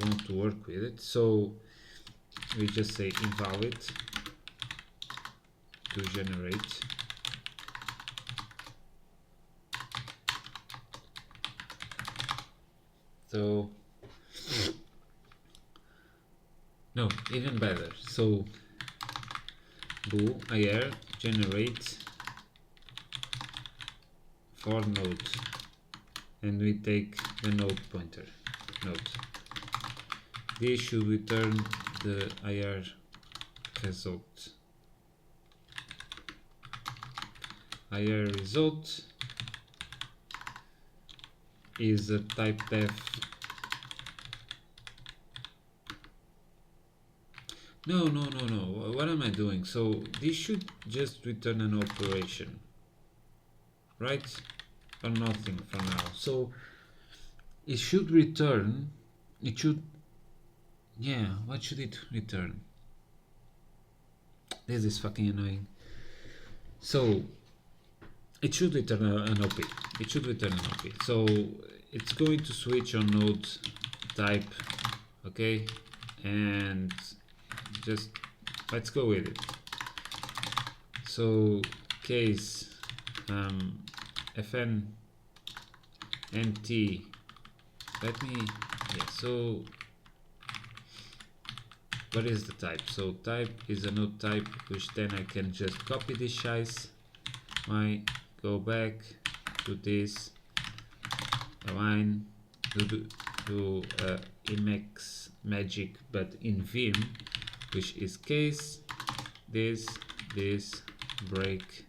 want to work with it, so we just say invalid to generate. So no, even better. So bool ir generate for node, and we take the node pointer node. This should return the ir result. Ir result is a type def. No, what am I doing? So this should just return an operation, right? Or nothing for now. So it should return, it should, yeah, what should it return? This is fucking annoying. So it should return an OP. It should return an OP. So it's going to switch on node type, okay? And just let's go with it. So case fn nt, let me, yeah, so what is the type? So type is a node type, which then I can just copy this size, go back to this, align, do Emacs magic, but in Vim, which is case, this, break,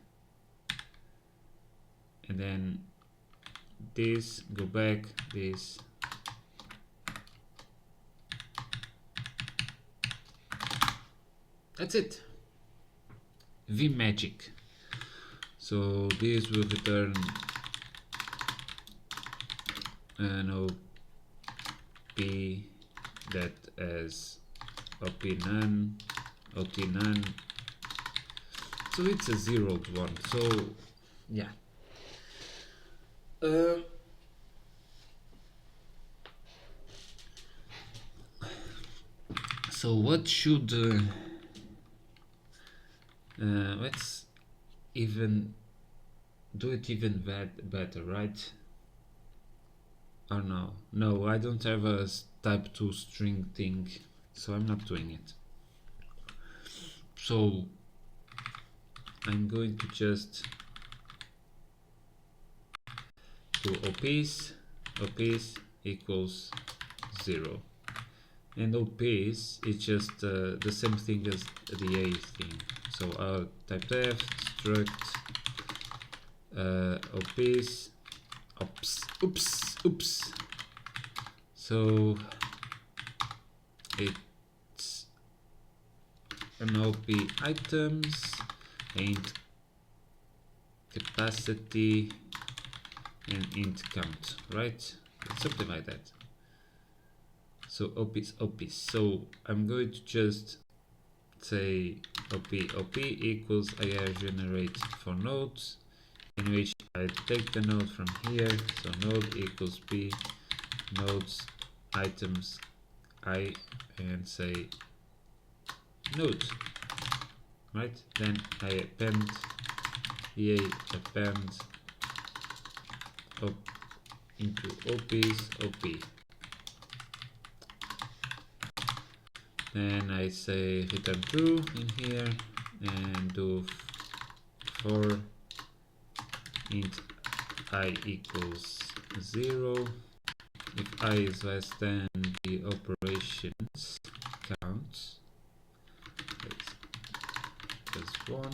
and then this, go back, this. That's it. Vim magic. So this will return an OP that has OP none, OT none. So it's a zeroed one. So yeah. So what should let's even do it even better, right? Or no, I don't have a type 2 string thing, so I'm not doing it. So I'm going to just do OPs equals 0, and OPs is just the same thing as the A thing. So I'll type def struct OPs, oops. So it's an OP items int capacity and int count, right? Something like that. So OPs. So I'm going to just say OP equals IR generate for nodes, in which I take the node from here. So node equals p nodes items I, and say node, right? Then I append EA append into OP's OP. Then I say return true in here and do for int I equals 0. If I is less than the operations count, plus 1.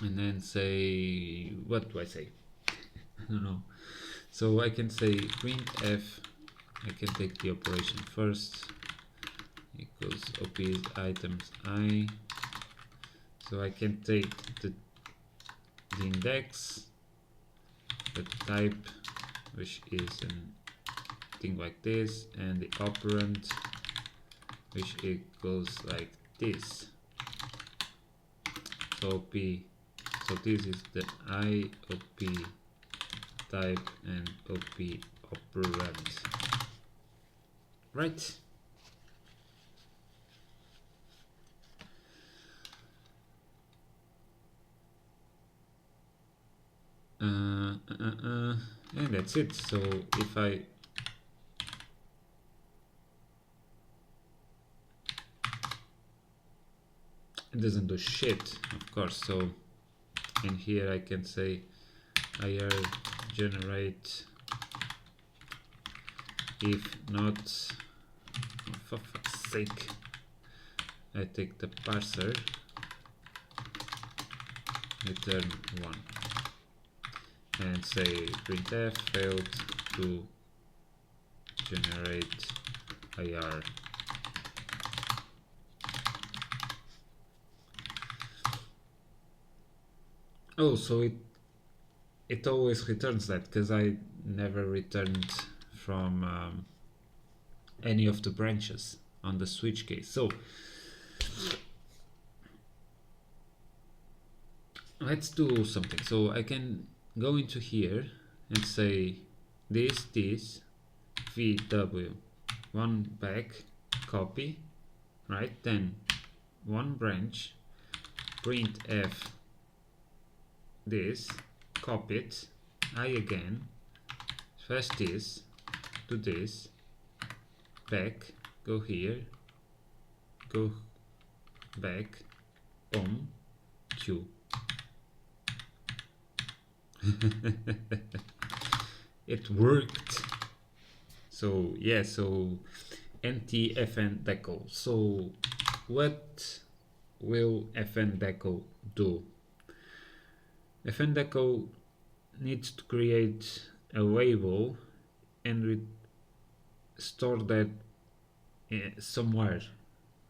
and then say, what do I say? I don't know. So I can say printf, I can take the operation first, equals op items I. So I can take the index, the type, which is a thing like this, and the operand, which equals like this. So op, so this is the I op type and op operand, right? And that's it. So if I it doesn't do shit, of course. So in here I can say IR generate, if not, oh, for fuck's sake, I take the parser, return 1, and say printf failed to generate IR. Oh, so it always returns that, because I never returned from any of the branches on the switch case. So let's do something. So I can go into here and say this VW, one back, copy, right? Then one branch, printf this, copy it, I again, first this, do this, back, go here, go back, boom, Q. It worked. So yeah, so ntfn_deco. So what will fn_deco do? fn_deco needs to create a label and store that somewhere,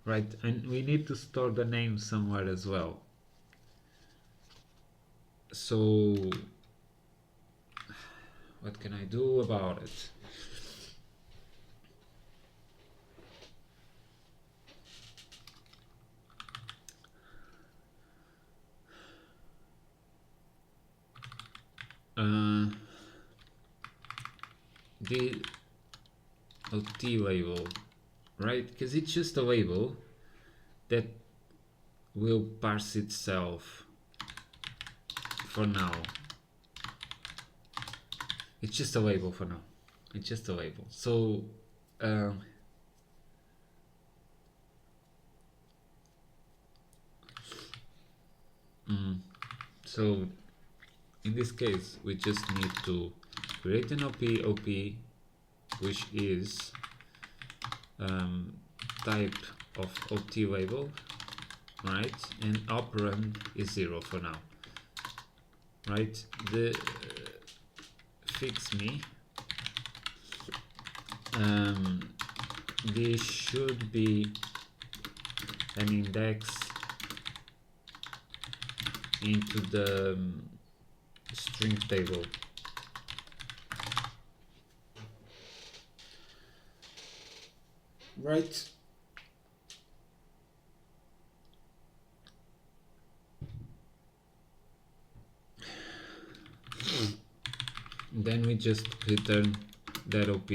right? And we need to store the name somewhere as well. So what can I do about it? The OT label, right? Because it's just a label that will parse itself for now. It's just a label for now. It's just a label. So so in this case we just need to create an op, which is type of OT label, right? And operand is 0 for now, right? The fix me, this should be an index into the string table. Right? Then we just return that OP.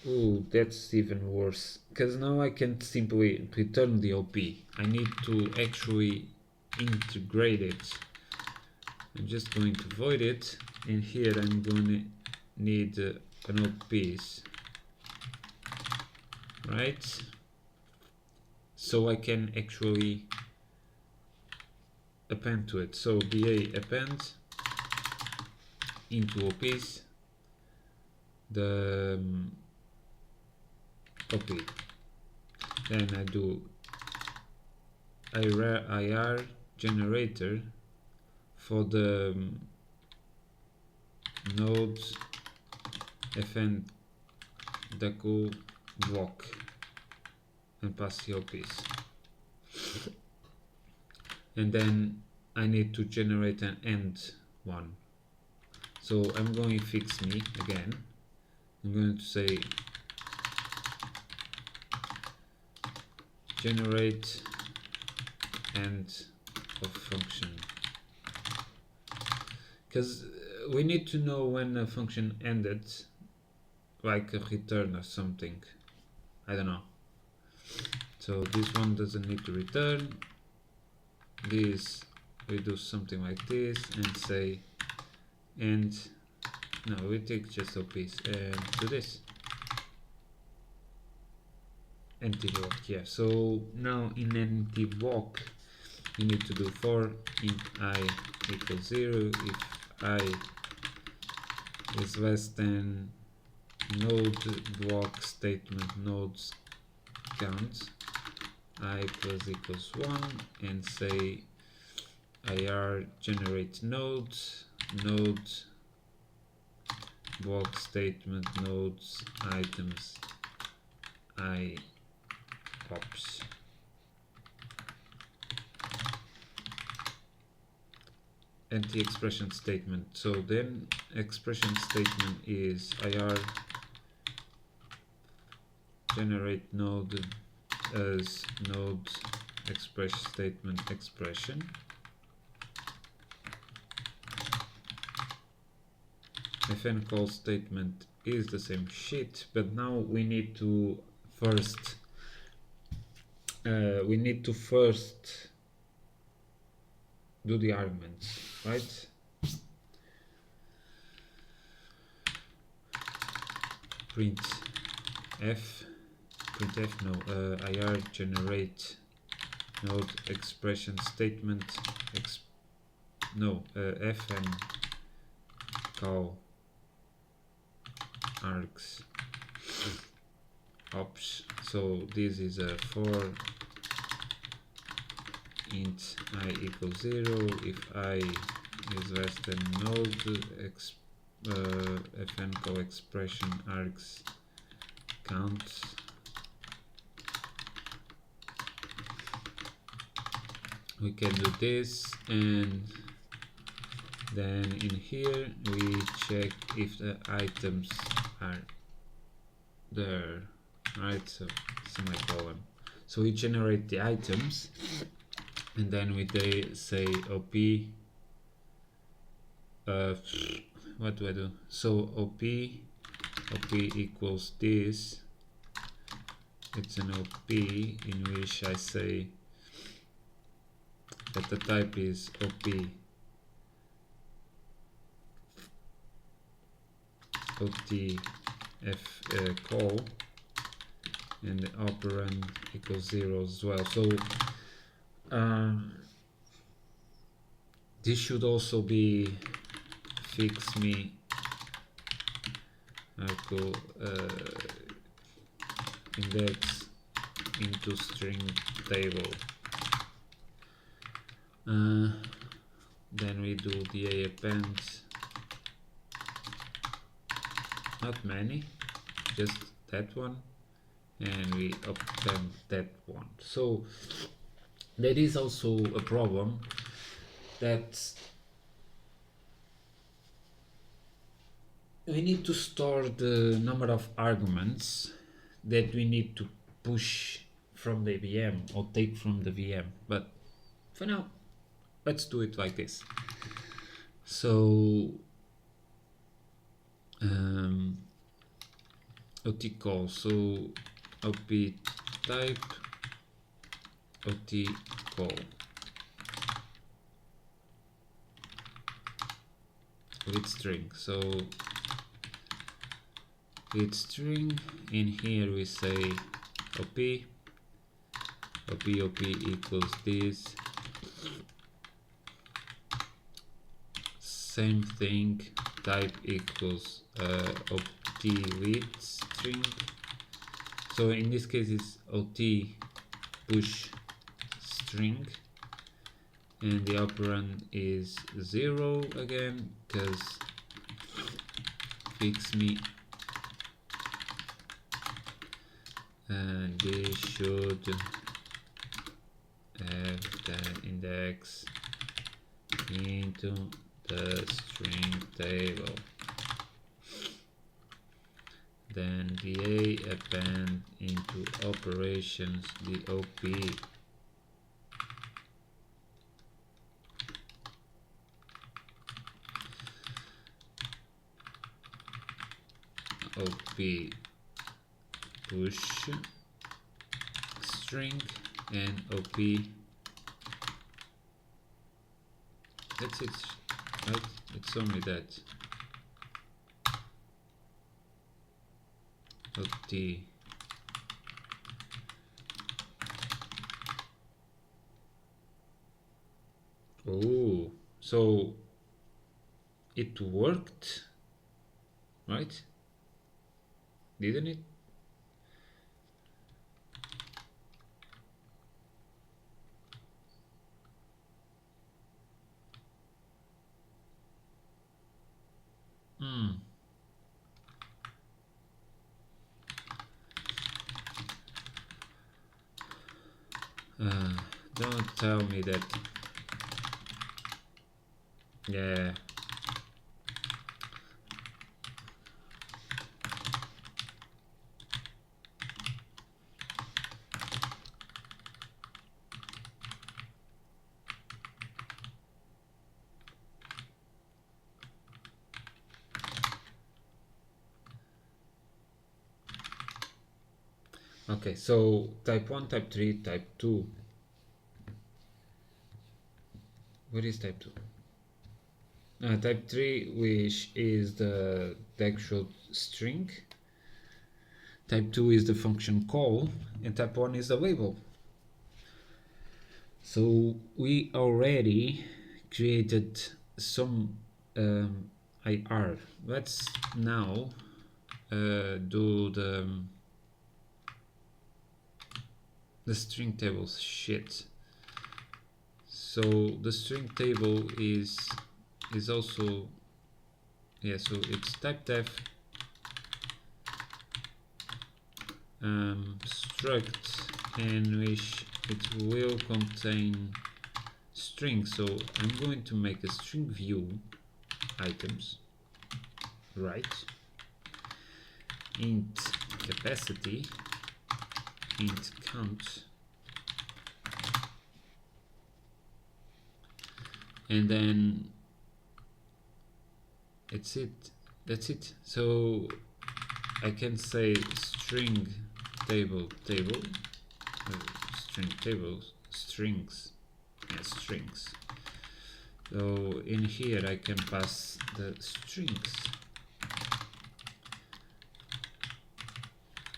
Oh, that's even worse, because now I can't simply return the OP. I need to actually integrate it. I'm just going to void it, and here I'm going to need an OPs, right? So I can actually append to it. So BA append into OPs the OP. Then I do IR generator for the node fn deco block and pass the OPs. And then I need to generate an end one. So I'm going to fix me again. I'm going to say generate end of function, because we need to know when a function ended, like a return or something. I don't know. So this one doesn't need to return. This we do something like this and say and no, we take just OPs and do this empty block. Yeah, so now in empty block you need to do for int I equals 0 if I is less than node block statement nodes count I plus equals 1 and say IR generate nodes block statement nodes items I ops. Empty expression statement. So then expression statement is IR generate node as node express statement expression. Fn call statement is the same shit, but now we need to first do the arguments, right? printf IR generate node expression statement fn call args ops. So this is a for int I equals 0 if I is less than node fn call expression args count. We can do this, and then in here we check if the items are there, right? So semicolon. So we generate the items, and then we say op what do I do? So op equals this. It's an op in which I say that the type is op call, and the operand equals 0 as well. So this should also be fix me index into string table. Then we do the append, not many, just that one, and we append that one. So that is also a problem, that we need to store the number of arguments that we need to push from the VM or take from the VM, but for now let's do it like this. So OT call, so op type OT call with string. So with string, in here we say op equals this, same thing, type equals opt with string, So in this case it's ot push string, and the operand is 0 again, because fix me, and this should have the index into the string table. Then the append into operations the op. op push string and op. That's it, right? It's only that. ot oh, so it worked, right? Didn't it? Don't tell me that. Yeah. Okay, so type 1, type 3, type 2. What is type 2? Type 3, which is the actual string. Type 2 is the function call, and type 1 is the label. So we already created some IR. Let's now do the string tables shit. So the string table is also, yeah, so it's type def struct in which it will contain strings. So I'm going to make a string view items, right? Int capacity, int count, and then that's it. So I can say string table string tables strings, yeah, strings. So in here I can pass the strings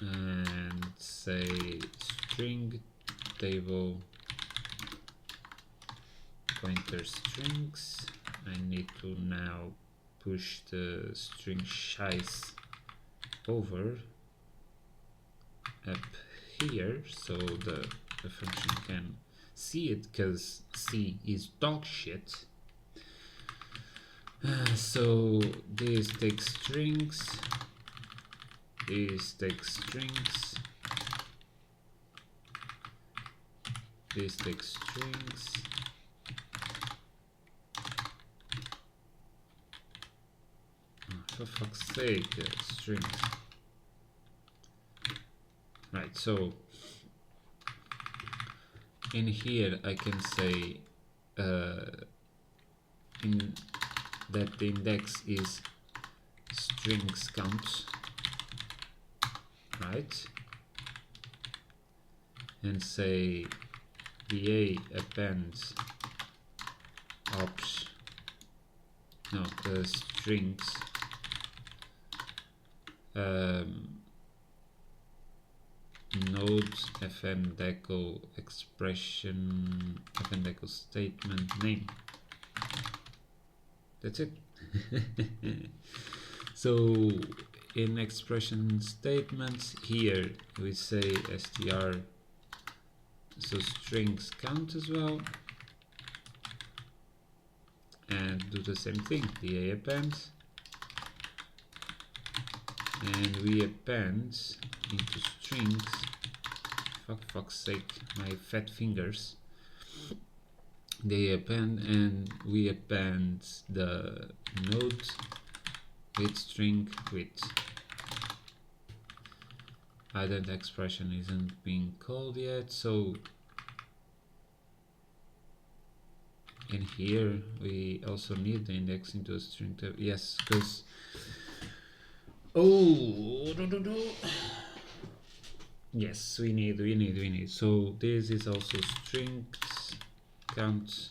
and say string table pointer strings. I need to now push the string size over up here so the function can see it, because C is dog shit. So this takes strings, this takes strings, this takes strings, for fuck's sake, strings. Right, so in here I can say in that the index is strings count, right? And say the appends ops, no, the strings node fndeco expression fndeco statement name. That's it. So in expression statements, here we say str, so strings count as well, and do the same thing, the append, and we append into strings, fuck's sake, my fat fingers, they append, and we append the node with string with ident expression isn't being called yet, so in here we also need the index into a string table. Yes, because yes, we need. So this is also strings count,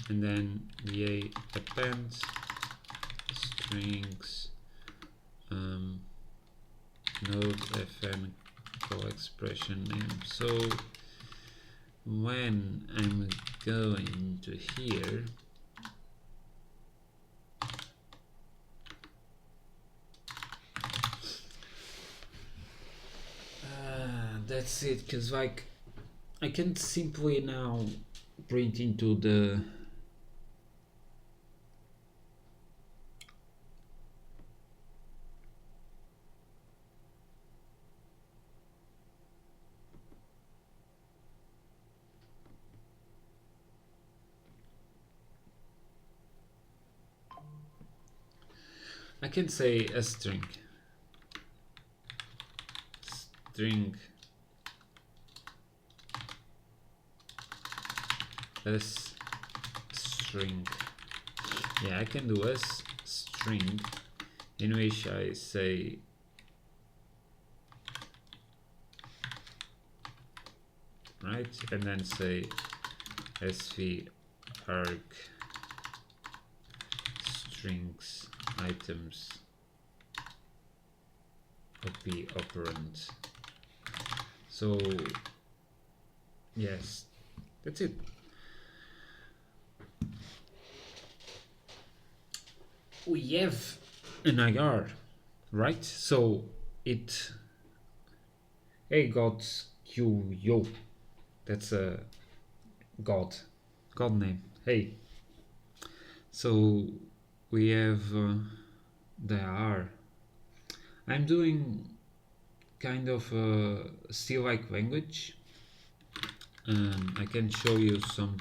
and then the append strings node fn co-expression name. So when I'm going to here, that's it, because like I can simply now print into the I can say a string as string. Yeah, I can do as string, in which I say right, and then say sv arg strings items op operand. So yes, that's it. We have an IR, right? So it, hey God, yo, that's a god name. Hey, so we have the IR. I'm doing kind of a C-like language. I can show you some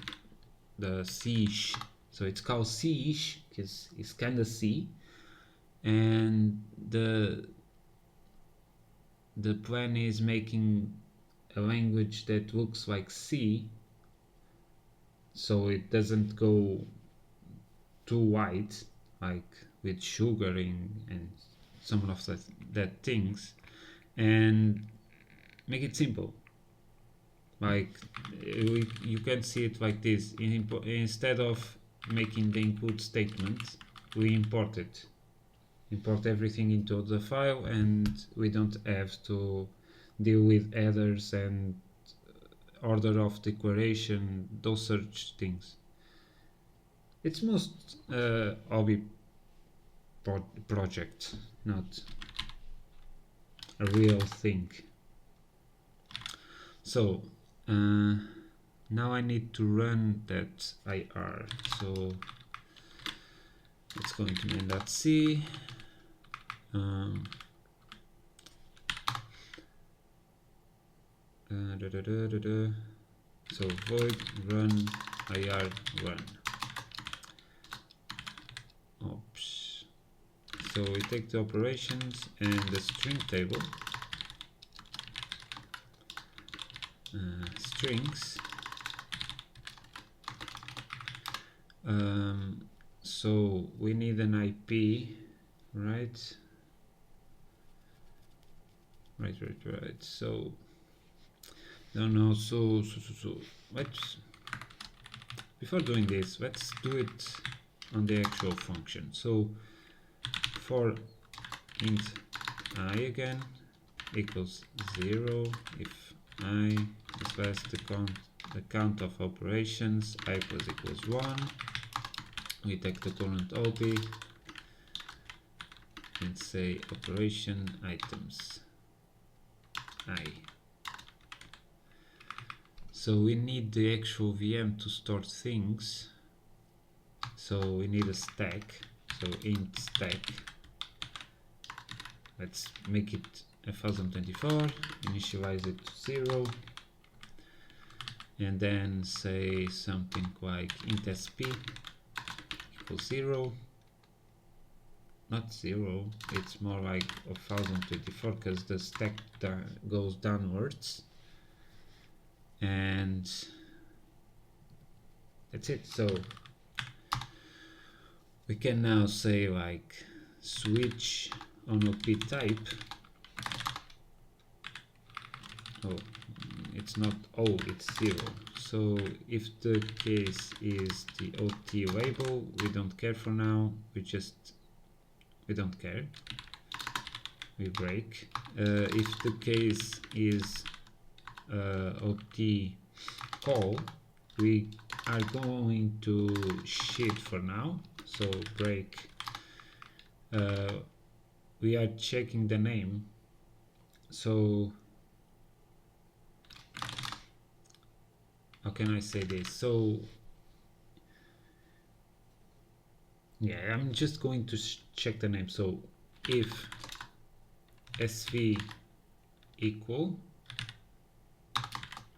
the C-ish. So it's called C-ish because it's kind of C, and the plan is making a language that looks like C, so it doesn't go too wide, like with sugaring and some of that things, and make it simple. Like you can see it like this. Instead of making the input statement, we import everything into the file, and we don't have to deal with headers and order of declaration, those such things. It's most hobby project, not a real thing. So now I need to run that IR. So let's go into main.c. So void run IR run. Oops. So we take the operations and the string table. Strings. So we need an IP, right? Right. So no. So let's, before doing this, let's do it on the actual function. So for int I again equals 0 if I is less the count of operations, I plus equals 1. We take the current OP, and say operation items I. So we need the actual VM to store things, so we need a stack, so int stack, let's make it 1024, initialize it to 0, and then say something like int sp equals 0, not 0, it's more like 1024 because the stack goes downwards, and that's it. So we can now say like switch on OP type. Oh, it's not O, it's 0. So if the case is the OT label, we don't care for now, we don't care, we break. If the case is OT call, we are going to shit for now, so break. We are checking the name, so how can I say this? So yeah, I'm just going to check the name. So if sv equal,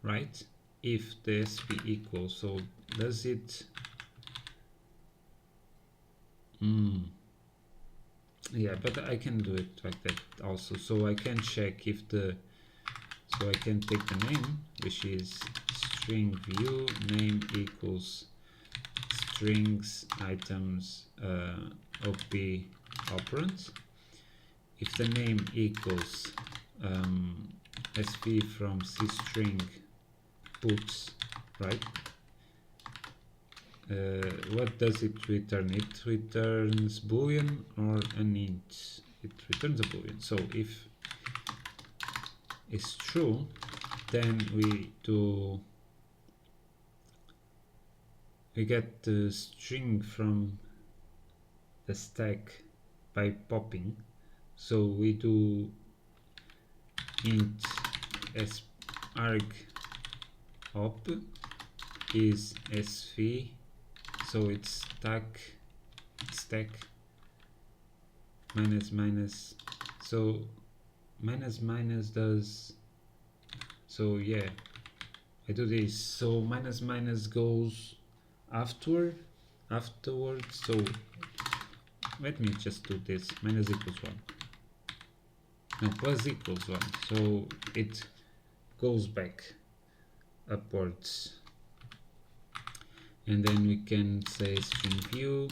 right, if the sv equal, so does it yeah, but I can do it like that also. So I can check if the, so I can take the name, which is string view name equals strings items op operand. If the name equals sp from cstring puts, right, what does it return? It returns boolean or an int. It returns a boolean. So if it's true, then we get the string from the stack by popping. So we do int arg op is sv, so it's stack minus minus, so minus minus does, so yeah, I do this, so minus minus goes afterwards, so let me just do this, minus equals 1, no, plus equals 1, so it goes back upwards. And then we can say string view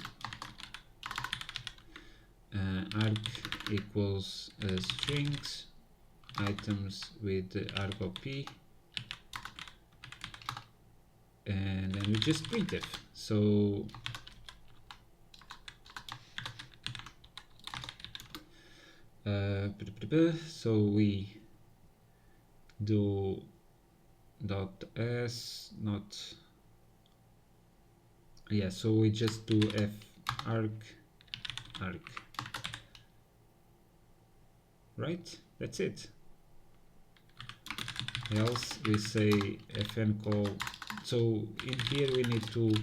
arg equals strings items with arg-op, and then we just printf. So so we do dot s, not, yeah, so we just do f arg, right, that's it. Else we say fn call. So in here we need to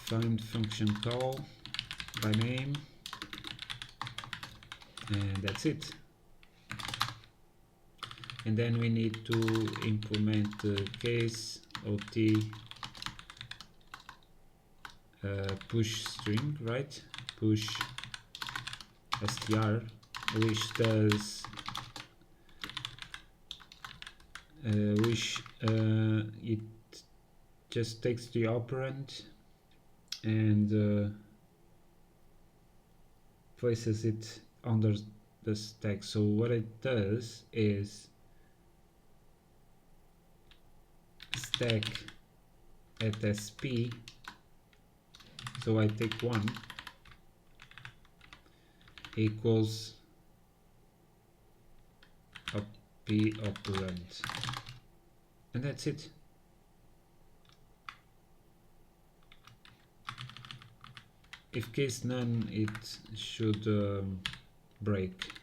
find function call by name, and that's it. And then we need to implement the case ot push string, right, push str, which does it just takes the operand and places it under the stack. So what it does is stack at sp, so I take 1 equals op operand, and that's it. if case none, it should break.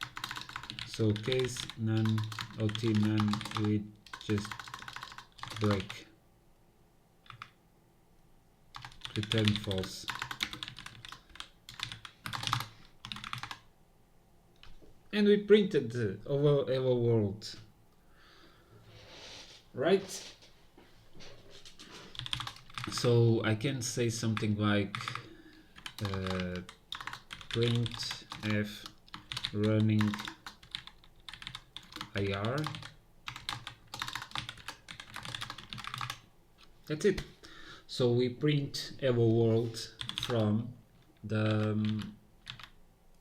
So case none, ot none, we just break, return false. And we printed our hello world, right? So I can say something like print f running IR. That's it. So we print hello world from the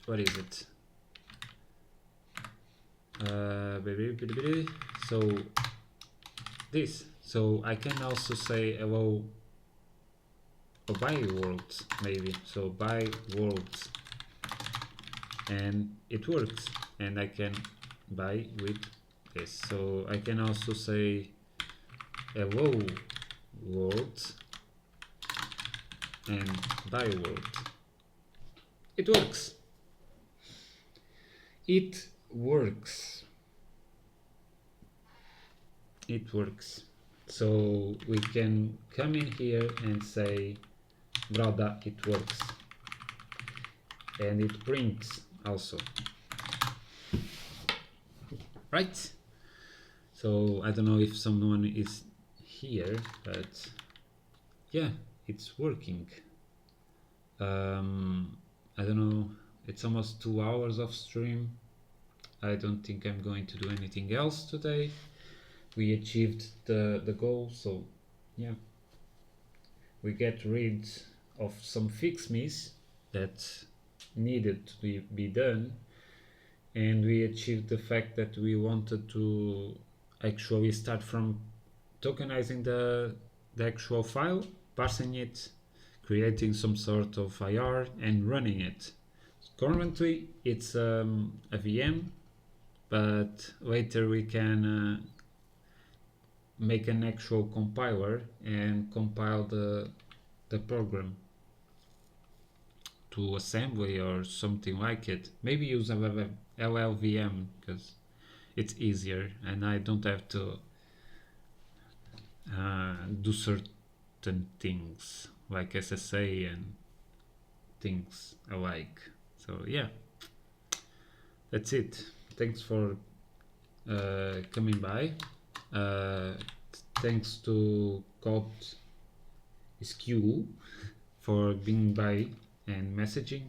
what is it? So this. So I can also say hello by world, maybe. So by world, and it works. And I can buy with this. So I can also say hello world and buy world. It works. It works. It works. So we can come in here and say brother, it works, and it prints also, right? So I don't know if someone is here, but yeah, it's working. I don't know, it's almost 2 hours of stream. I don't think I'm going to do anything else today. We achieved the goal, so yeah, we get rid of some fix-mes that needed to be done, and we achieved the fact that we wanted to actually start from tokenizing the actual file, parsing it, creating some sort of IR, and running it. Currently it's a VM, but later we can make an actual compiler and compile the program to assembly or something like it. Maybe use a LLVM because it's easier and I don't have to do certain things like SSA and things alike. So yeah, that's it. Thanks for coming by. Thanks to Code Skew for being by and messaging